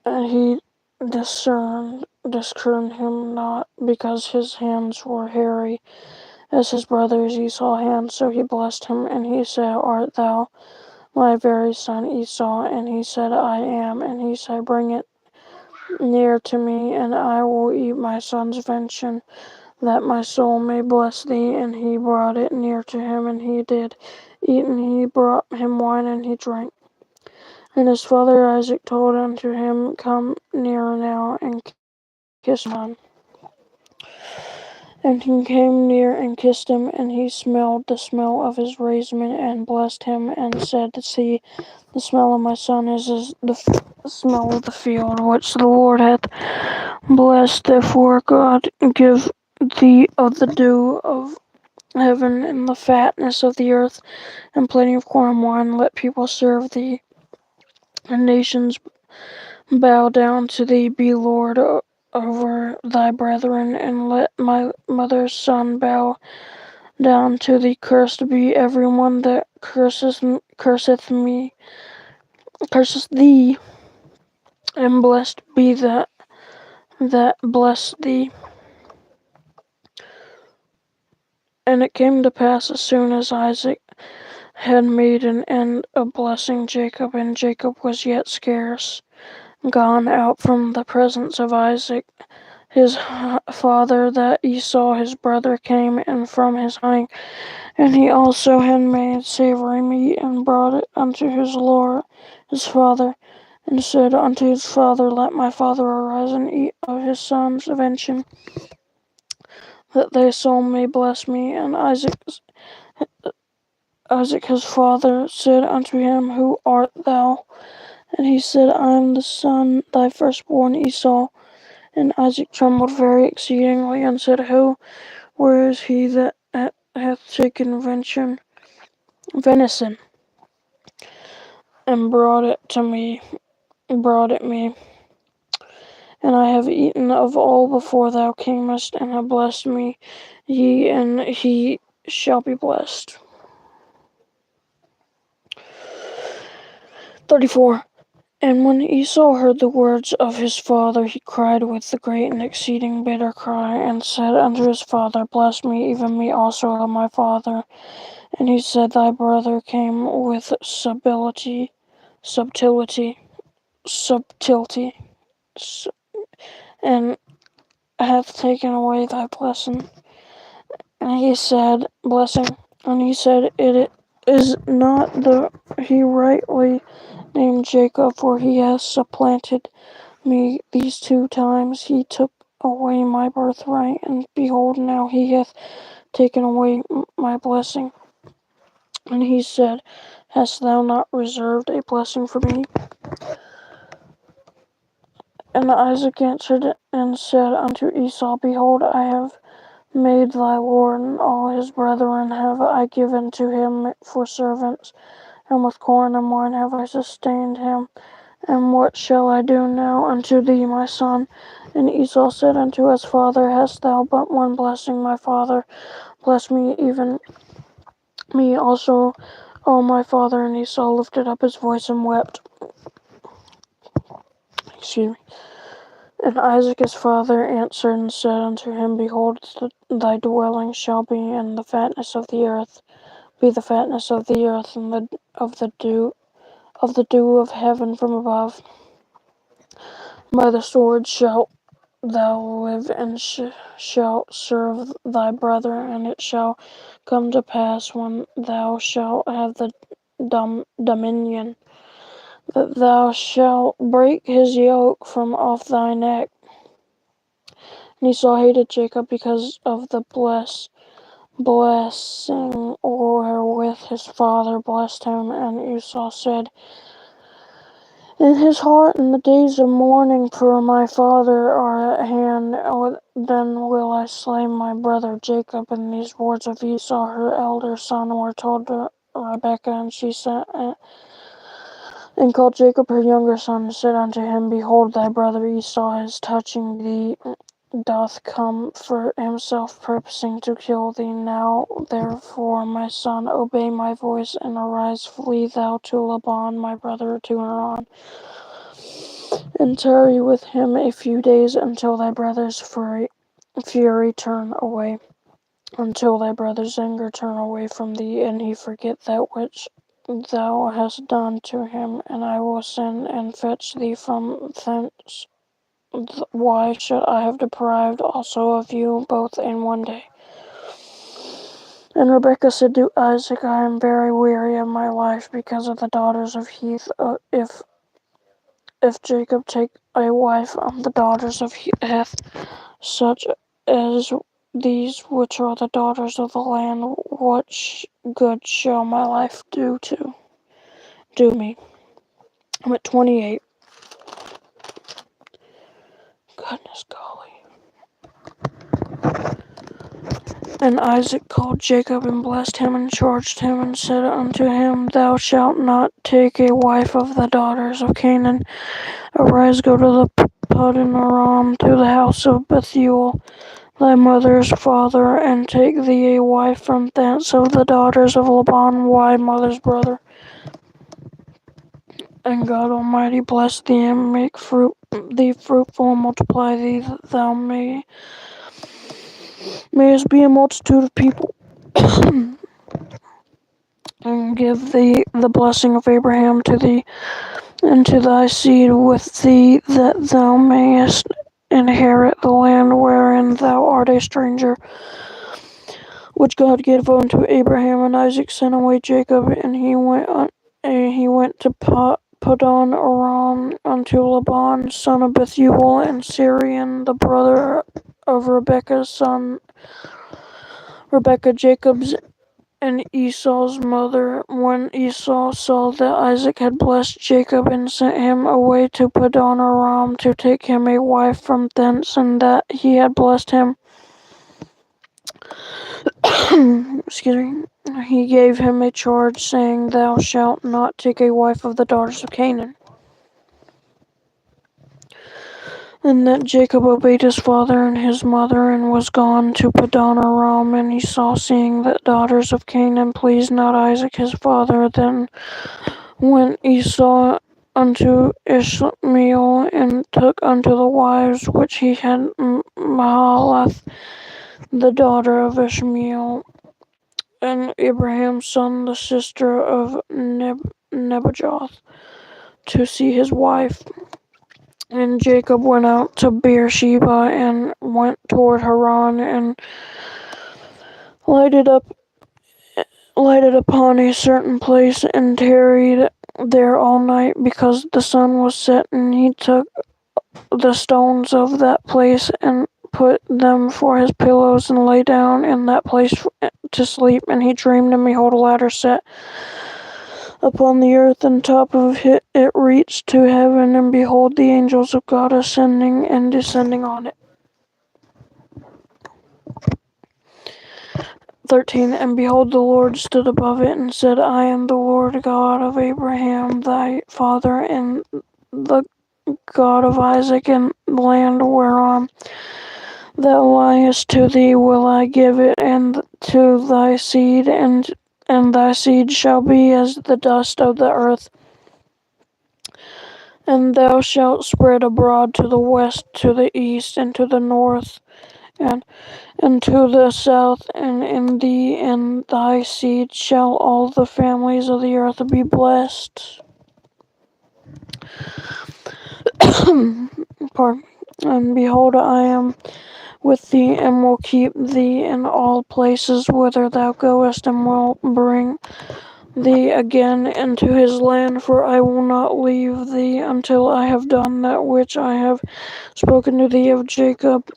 And he discerned him not, because his hands were hairy as his brother's Esau's hands. So he blessed him, and he said, Art thou my very son Esau? And he said, I am. And he said, Bring it near to me, and I will eat my son's venison, that my soul may bless thee. And he brought it near to him, and he did eat, and he brought him wine, and he drank. And his father Isaac told unto him, Come near now, and kiss him. And he came near and kissed him, and he smelled the smell of his raiment, and blessed him, and said, See, the smell of my son is the smell of the field, which the Lord hath blessed. Therefore God give thee of the dew of heaven, and the fatness of the earth, and plenty of corn and wine. Let people serve thee, and nations bow down to thee. Be Lord over thy brethren, and let my mother's son bow down to thee. Cursed be every one that curseth thee, and blessed be that bless thee. And it came to pass, as soon as Isaac had made an end of blessing Jacob, and Jacob was yet scarce gone out from the presence of Isaac his father, that Esau his brother came in from his hunting, and he also had made savory meat, and brought it unto his lord his father, and said unto his father, Let my father arise and eat of his son's venison, that thy soul may bless me. And Isaac his father said unto him, Who art thou? And he said, I am the son, thy firstborn Esau. And Isaac trembled very exceedingly, and said, Where is he that hath taken venison, and brought it me? And I have eaten of all before thou camest, and have blessed me, and he shall be blessed. 34. And when Esau heard the words of his father, he cried with a great and exceeding bitter cry, and said unto his father, Bless me, even me also, O my father. And he said, Thy brother came with subtlety, and hath taken away thy blessing. And he said, Blessing. And he said, It is not he rightly named Jacob, for he hath supplanted me these 2 times. He took away my birthright, and behold, now he hath taken away my blessing. And he said, Hast thou not reserved a blessing for me? And Isaac answered and said unto Esau, Behold, I have made thy Lord, and all his brethren have I given to him for servants, and with corn and wine have I sustained him. And what shall I do now unto thee, my son? And Esau said unto his father, Hast thou but one blessing, my father? Bless me, even me also, O my father. And Esau lifted up his voice and wept. Excuse me. And Isaac his father answered and said unto him, Behold, thy dwelling shall be in the fatness of the earth, and of the dew of heaven from above. By the sword shalt thou live, and shalt serve thy brother. And it shall come to pass, when thou shalt have the dominion, that thou shalt break his yoke from off thy neck. And Esau hated Jacob because of the blessing wherewith his father blessed him. And Esau said in his heart, In the days of mourning for my father are at hand, then will I slay my brother Jacob. And these words of Esau, her elder son, were told to Rebekah, and she sent And called Jacob her younger son, and said unto him, Behold, thy brother Esau is touching thee, doth come for himself, purposing to kill thee. Now therefore, my son, obey my voice, and arise, flee thou to Laban my brother, to Haran, and tarry with him a few days, until thy brother's fury turn away, until thy brother's anger turn away from thee, and he forget that which thou hast done to him, and I will send and fetch thee from thence. Why should I have deprived also of you both in one day? And Rebekah said to Isaac, I am very weary of my life because of the daughters of Heth. If Jacob take a wife of the daughters of Heth, such as these which are the daughters of the land, what good shall my life do me? I'm at 28. Goodness golly. And Isaac called Jacob and blessed him and charged him and said unto him, Thou shalt not take a wife of the daughters of Canaan. Arise, go to the Paddan Aram, to the house of Bethuel, thy mother's father, and take thee a wife from thence of the daughters of Laban, thy mother's brother. And God Almighty bless thee and make thee fruitful and multiply thee, that thou mayest be a multitude of people. And give thee the blessing of Abraham to thee and to thy seed with thee, that thou mayest inherit the land wherein thou art a stranger, which God gave unto Abraham. And Isaac sent away Jacob, and he went to Paddan Aram unto Laban, son of Bethuel, and Syrian, the brother of Rebekah, Jacob's and Esau's mother. When Esau saw that Isaac had blessed Jacob and sent him away to Paddan Aram to take him a wife from thence, and that he had blessed him, excuse me, he gave him a charge, saying, Thou shalt not take a wife of the daughters of Canaan. And that Jacob obeyed his father and his mother, and was gone to Paddan Aram. And Esau, seeing that daughters of Canaan pleased not Isaac his father, then went Esau unto Ishmael, and took unto the wives which he had Mahalath, the daughter of Ishmael, and Abraham's son, the sister of Nebajoth, to see his wife. And Jacob went out to Beersheba, and went toward Haran, and lighted upon a certain place, and tarried there all night, because the sun was set. And he took the stones of that place, and put them for his pillows, and lay down in that place to sleep. And he dreamed, and behold, a ladder set upon the earth, and top of it reached to heaven, and behold, the angels of God ascending and descending on it. 13. And behold, the Lord stood above it, and said, I am the Lord God of Abraham thy father, and the God of Isaac, and the land whereon thou liest, to thee will I give it, and to thy seed, and thy seed shall be as the dust of the earth. And thou shalt spread abroad to the west, to the east, and to the north, and to the south, and in thee and thy seed shall all the families of the earth be blessed. Pardon. And behold, I am with thee, and will keep thee in all places whither thou goest, and will bring thee again into his land, for I will not leave thee until I have done that which I have spoken to thee of Jacob.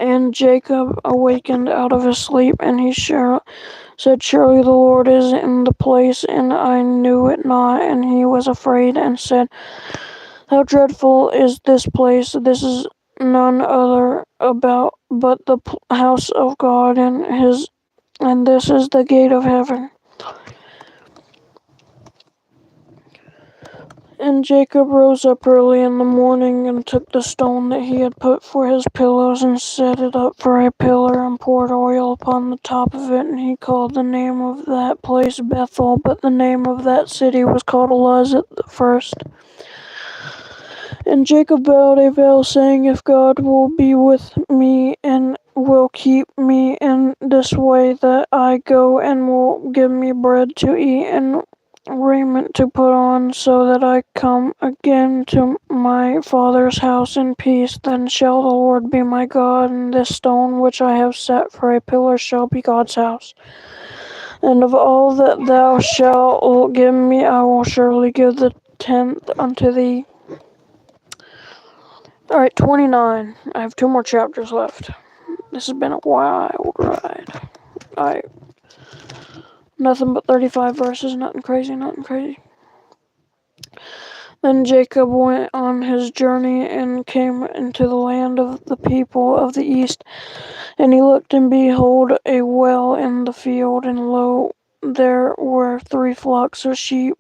And Jacob awakened out of his sleep, and he said, Surely the Lord is in the place, and I knew it not. And he was afraid, and said, How dreadful is this place! This is none other but the house of God, and this is the gate of heaven. And Jacob rose up early in the morning and took the stone that he had put for his pillows and set it up for a pillar and poured oil upon the top of it. And he called the name of that place Bethel, but the name of that city was called Luz at the first. And Jacob vowed a vow, saying, If God will be with me and will keep me in this way that I go, and will give me bread to eat and raiment to put on, so that I come again to my father's house in peace, then shall the Lord be my God, and this stone which I have set for a pillar shall be God's house. And of all that thou shalt give me, I will surely give the tenth unto thee. Alright, 29. I have 2 more chapters left. This has been a wild ride. Nothing but 35 verses, nothing crazy. Then Jacob went on his journey and came into the land of the people of the east. And he looked, and behold, a well in the field, and lo, there were 3 flocks of sheep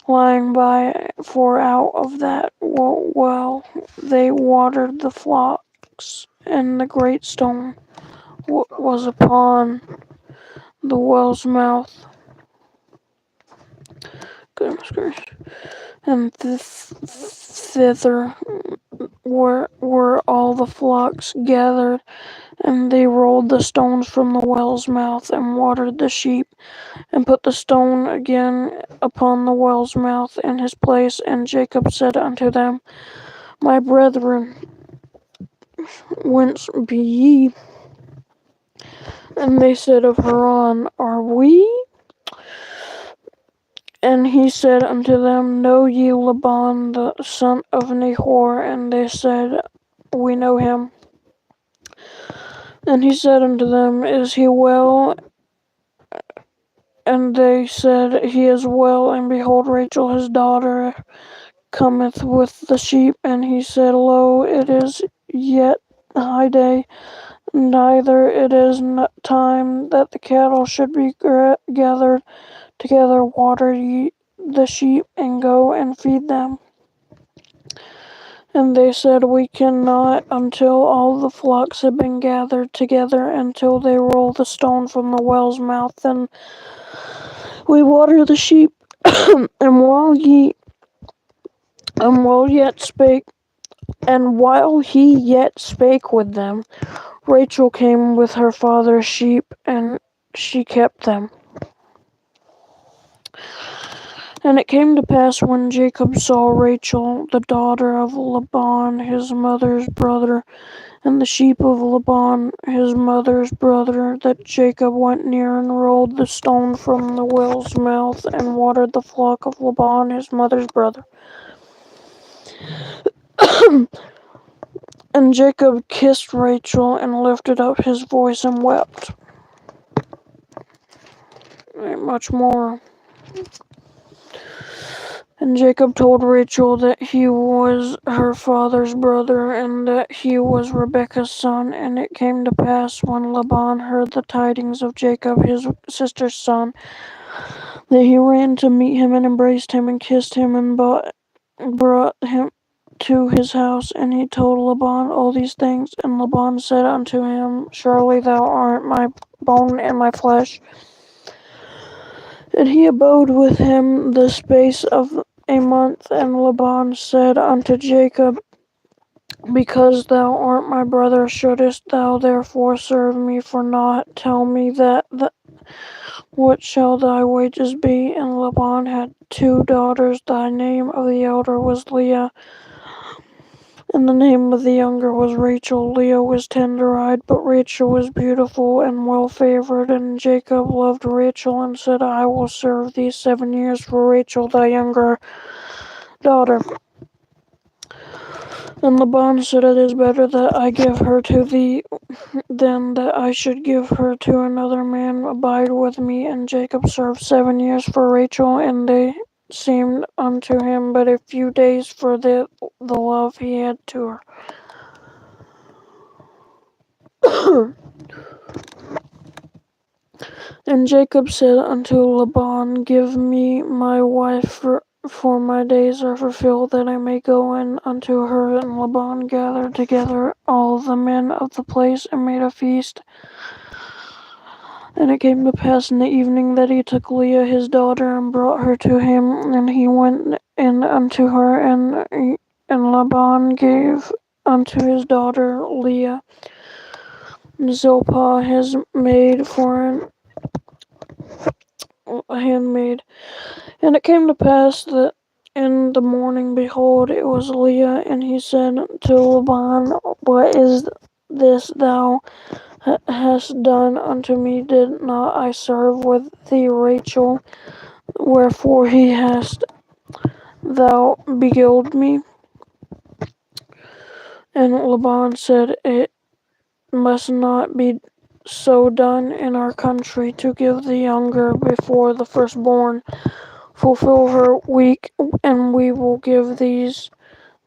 lying by, for out of that well they watered the flocks, and the great stone was upon the well's mouth. Goodness gracious. And thither were all the flocks gathered, and they rolled the stones from the well's mouth, and watered the sheep, and put the stone again upon the well's mouth in his place. And Jacob said unto them, My brethren, whence be ye? And they said, Of Haran are we? And he said unto them, Know ye Laban the son of Nahor? And they said, We know him. And he said unto them, Is he well? And they said, He is well. And behold, Rachel his daughter cometh with the sheep. And he said, Lo, it is yet high day, neither it is time that the cattle should be gathered together. Water ye the sheep, and go and feed them. And they said, We cannot until all the flocks have been gathered together, until they roll the stone from the well's mouth. Then we water the sheep. And while he yet spake with them, Rachel came with her father's sheep, and she kept them. And it came to pass, when Jacob saw Rachel, the daughter of Laban his mother's brother, and the sheep of Laban his mother's brother, that Jacob went near and rolled the stone from the well's mouth, and watered the flock of Laban his mother's brother. And Jacob kissed Rachel, and lifted up his voice, and wept. Ain't much more. And Jacob told Rachel that he was her father's brother, and that he was Rebekah's son. And it came to pass, when Laban heard the tidings of Jacob his sister's son, that he ran to meet him, and embraced him, and kissed him, and brought him to his house. And he told Laban all these things. And Laban said unto him, Surely thou art my bone and my flesh. And he abode with him the space of a month. And Laban said unto Jacob, Because thou art my brother, shouldest thou therefore serve me for naught? Tell me what shall thy wages be? And Laban had 2 daughters. The name of the elder was Leah, and the name of the younger was Rachel. Leah was tender-eyed, but Rachel was beautiful and well-favored. And Jacob loved Rachel, and said, I will serve thee 7 years for Rachel thy younger daughter. And Laban said, It is better that I give her to thee, than that I should give her to another man. Abide with me. And Jacob served 7 years for Rachel, and they seemed unto him but a few days for the love he had to her. And Jacob said unto Laban, Give me my wife for my days are fulfilled, that I may go in unto her. And Laban gathered together all the men of the place, and made a feast. And it came to pass in the evening that he took Leah his daughter, and brought her to him. And he went in unto her, and Laban gave unto his daughter Leah Zilpah his maid for a handmaid. And it came to pass that in the morning, behold, it was Leah. And he said to Laban, What is this thou hast done unto me? Did not I serve with thee Rachel? Wherefore hast thou beguiled me? And Laban said, It must not be so done in our country, to give the younger before the firstborn. Fulfill her week, and we will give thee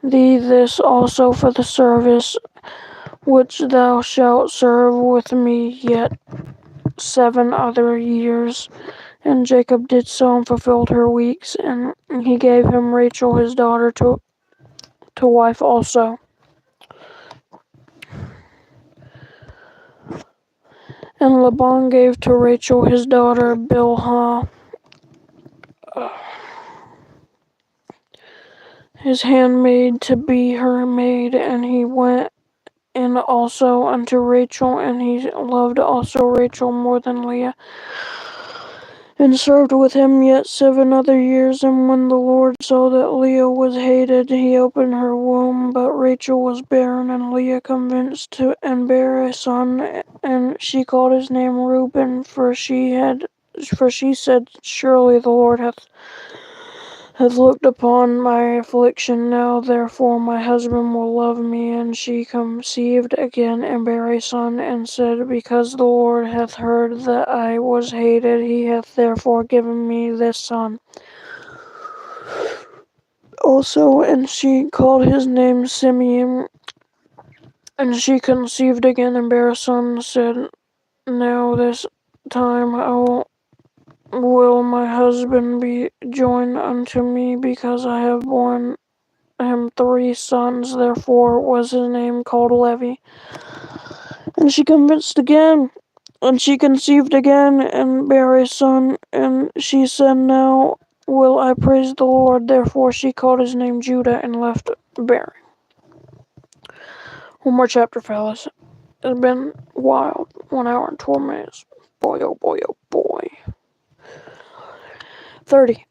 this also for the service which thou shalt serve with me yet 7 other years. And Jacob did so, and fulfilled her weeks, and he gave him Rachel his daughter to wife also. And Laban gave to Rachel his daughter Bilhah his handmaid to be her maid, and he went in also unto Rachel, and he loved also Rachel more than Leah, and served with him yet 7 other years. And when the Lord saw that Leah was hated, he opened her womb, but Rachel was barren, and Leah conceived and bare a son, and she called his name Reuben, for she said, Surely the Lord hath looked upon my affliction. Now therefore my husband will love me. And she conceived again, and bare a son, and said, Because the Lord hath heard that I was hated, he hath therefore given me this son also. And she called his name Simeon. And she conceived again, and bare a son, and said, Now this time will my husband be joined unto me, because I have borne him 3 sons. Therefore was his name called Levi. And she conceived again, and bare a son. And she said, Now will I praise the Lord. Therefore she called his name Judah, and left bearing. One more chapter, fellas. It's been wild. 1 hour and 12 minutes. Boy, oh boy, oh boy. 30.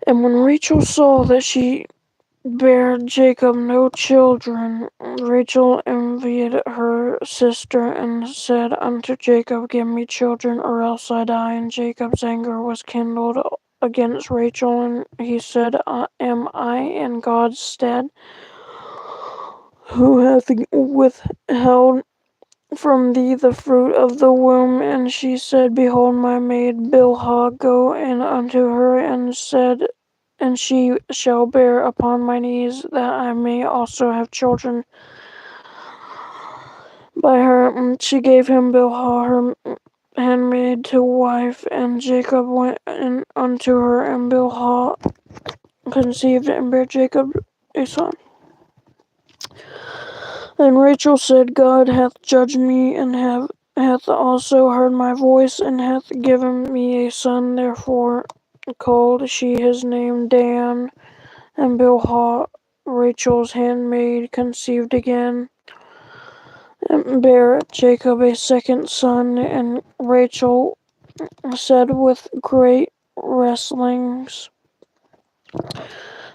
And when Rachel saw that she bare Jacob no children, Rachel envied her sister, and said unto Jacob, Give me children, or else I die. And Jacob's anger was kindled against Rachel, and he said, Am I in God's stead, who hath withheld from thee the fruit of the womb? And she said, Behold, my maid Bilhah, go in unto her, and she shall bear upon my knees, that I may also have children by her. And she gave him Bilhah her handmaid to wife, and Jacob went in unto her, and Bilhah conceived and bare Jacob a son. And Rachel said, God hath judged me, and hath also heard my voice, and hath given me a son. Therefore called she his name Dan. And Bilhah, Rachel's handmaid, conceived again, and bare Jacob a second son. And Rachel said with great wrestlings,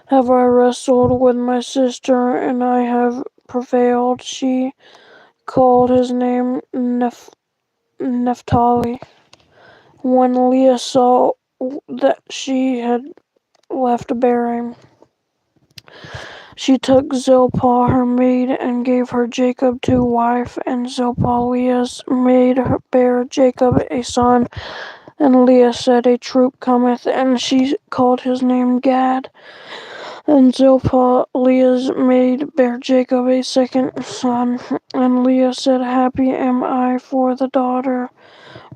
Have I wrestled with my sister, and I have prevailed? She called his name Naphtali. When Leah saw that she had left bearing, she took Zilpah her maid, and gave her Jacob to wife. And Zilpah, Leah's maid, bare Jacob a son. And Leah said, A troop cometh. And she called his name Gad. And Zilpah, Leah's maid, bare Jacob a second son. And Leah said, Happy am I, for the daughter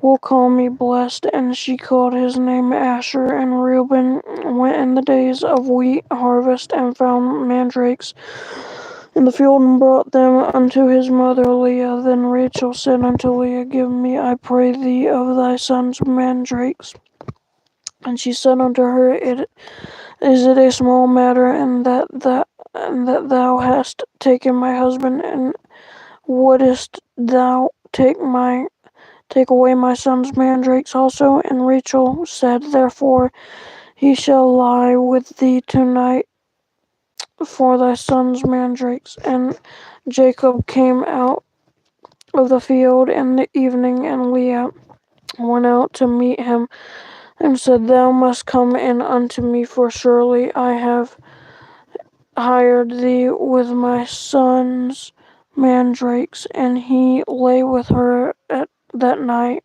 will call me blessed. And she called his name Asher. And Reuben went in the days of wheat harvest, and found mandrakes in the field, and brought them unto his mother Leah. Then Rachel said unto Leah, Give me, I pray thee, of thy son's mandrakes. And she said unto her, Is it a small matter, and that thou hast taken my husband, and wouldest thou take away my son's mandrakes also? And Rachel said, Therefore he shall lie with thee tonight for thy son's mandrakes. And Jacob came out of the field in the evening, and Leah went out to meet him, and said, Thou must come in unto me, for surely I have hired thee with my son's mandrakes. And he lay with her that night.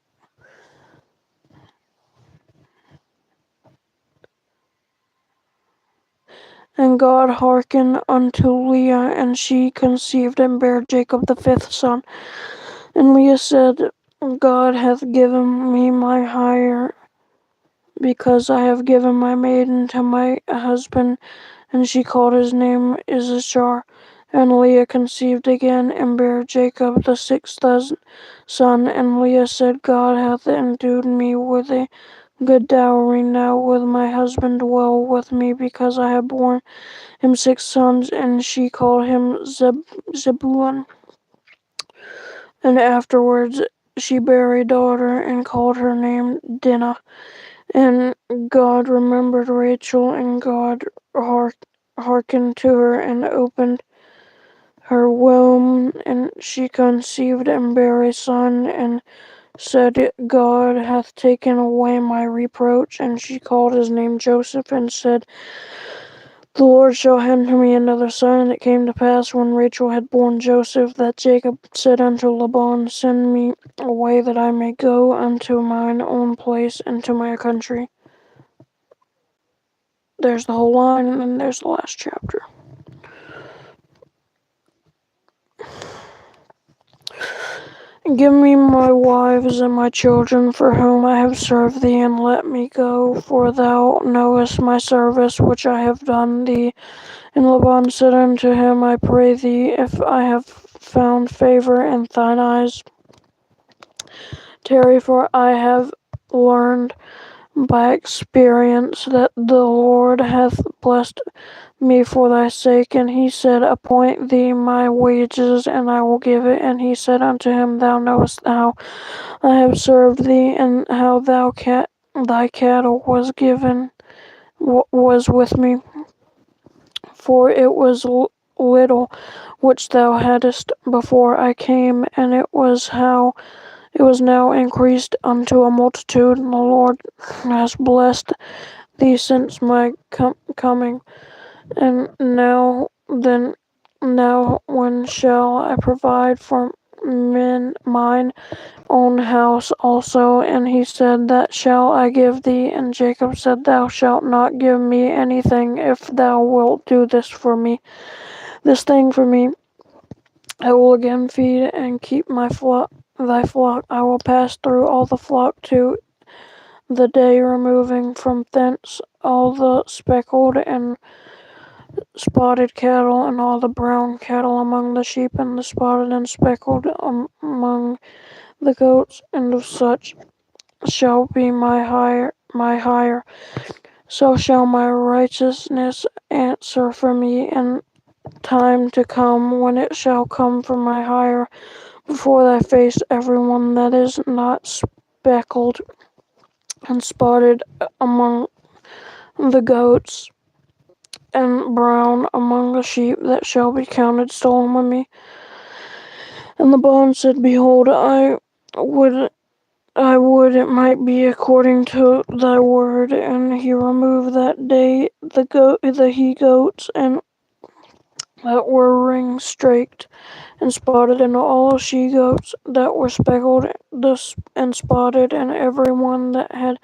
And God hearkened unto Leah, and she conceived and bare Jacob the fifth son. And Leah said, God hath given me my hire, because I have given my maiden to my husband. And she called his name Issachar. And Leah conceived again, and bare Jacob the sixth son. And Leah said, God hath endued me with a good dowry. Now will my husband dwell with me, because I have borne him 6 sons. And she called him Zebulun. And afterwards she bare a daughter, and called her name Dinah. And God remembered Rachel, and God hearkened to her, and opened her womb, and she conceived and bare a son, and said, God hath taken away my reproach. And she called his name Joseph, and said, The Lord shall hand to me another son. And it came to pass, when Rachel had borne Joseph, that Jacob said unto Laban, Send me away, that I may go unto mine own place, and to my country. There's the whole line, and then there's the last chapter. Give me my wives and my children, for whom I have served thee, and let me go, for thou knowest my service which I have done thee. And Laban said unto him, I pray thee, if I have found favor in thine eyes, tarry, for I have learned by experience that the Lord hath blessed me for thy sake. And he said, Appoint thee my wages, and I will give it. And he said unto him, Thou knowest how I have served thee, and how thy cattle was with me, for it was little which thou hadst before I came, and it was now increased unto a multitude. And the Lord has blessed thee since my coming. And now when shall I provide for mine own house also? And he said, That shall I give thee. And Jacob said, Thou shalt not give me anything, if thou wilt do this thing for me. I will again feed and keep thy flock. I will pass through all the flock to the day, removing from thence all the speckled and spotted cattle, and all the brown cattle among the sheep, and the spotted and speckled among the goats, and of such shall be my hire. So shall my righteousness answer for me in time to come, when it shall come for my hire before thy face, every one that is not speckled and spotted among the goats, and brown among the sheep, that shall be counted stolen with me. And the bond said, Behold, I would it might be according to thy word. And he removed that day the he goats, and that were ring straked and spotted, and all she goats that were speckled and spotted, and every one that had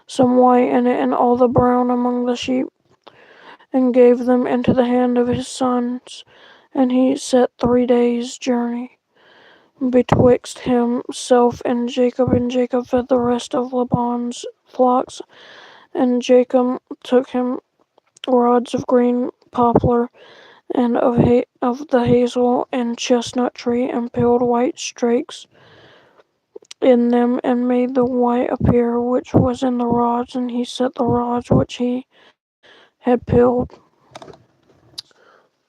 some white in it, and all the brown among the sheep. and gave them into the hand of his sons, and he set 3 days' journey betwixt himself and Jacob fed the rest of Laban's flocks, and Jacob took him rods of green poplar and of the hazel and chestnut tree, and peeled white strakes in them, and made the white appear which was in the rods, and he set the rods which he had peeled.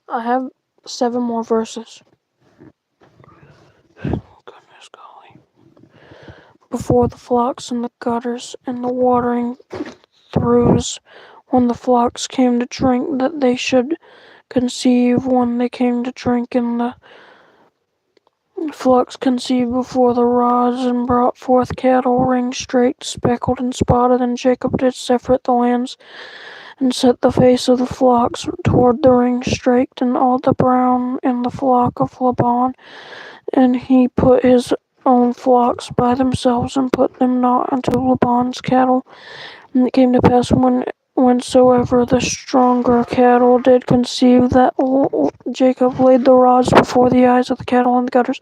I have 7 more verses. Goodness golly. Before the flocks and the gutters and the watering throughs, when the flocks came to drink, that they should conceive, when they came to drink, and the flocks conceived before the rods, and brought forth cattle ring-straked, speckled, and spotted. And Jacob did separate the lambs, and set the face of the flocks toward the ring-straked, and all the brown in the flock of Laban. And he put his own flocks by themselves, and put them not unto Laban's cattle. And it came to pass, whensoever the stronger cattle did conceive, that Jacob laid the rods before the eyes of the cattle in the gutters,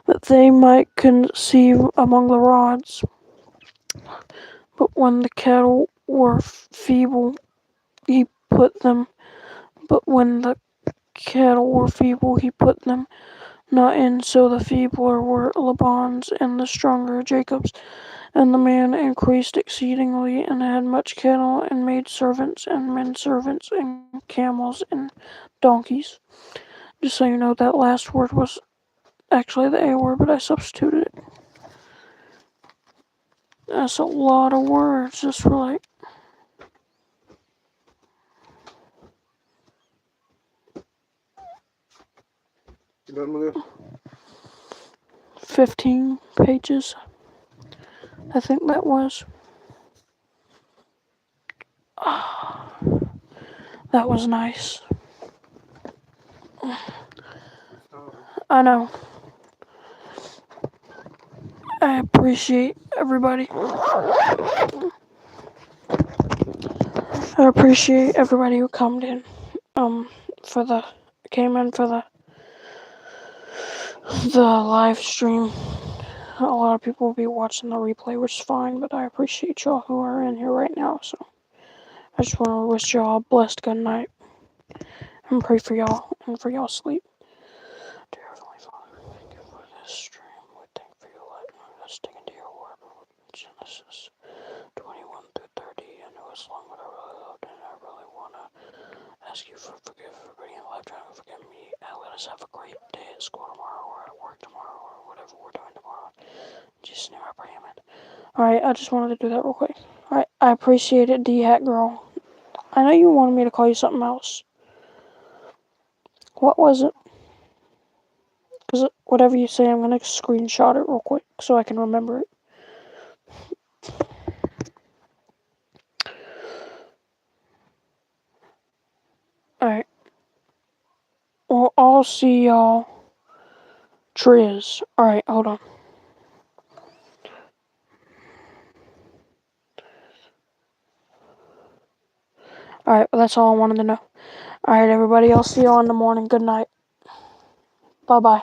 that they might conceive among the rods. But when the cattle were feeble, he put them not in. So the feebler were Laban's, and the stronger Jacob's. And the man increased exceedingly, and had much cattle, and maid servants, and men servants, and camels, and donkeys. Just so you know, that last word was actually the A word, but I substituted it. That's a lot of words, just for like... You done with this? 15 pages. I think that was. That was nice. I know. I appreciate everybody. I appreciate everybody who came in for the live stream. A lot of people will be watching the replay, which is fine, but I appreciate y'all who are in here right now. So I just want to wish y'all a blessed good night and pray for y'all and for y'all's sleep. Dear Heavenly Father, thank you for this stream. We thank you for your light. Let's dig into your word. Genesis 21 through 30. I know it's long, but I really loved it. I really want to ask you for forgiveness for being alive, trying to forgive me. Let us have a great day at school tomorrow, or at work tomorrow, or whatever we're doing tomorrow. Just name I pray, amen. Alright, I just wanted to do that real quick. Alright, I appreciate it, D-Hat Girl. I know you wanted me to call you something else. What was it? Because whatever you say, I'm going to screenshot it real quick so I can remember it. Alright. Well, I'll see y'all. Triz. Alright, hold on. Alright, well, that's all I wanted to know. Alright, everybody, I'll see y'all in the morning. Good night. Bye-bye.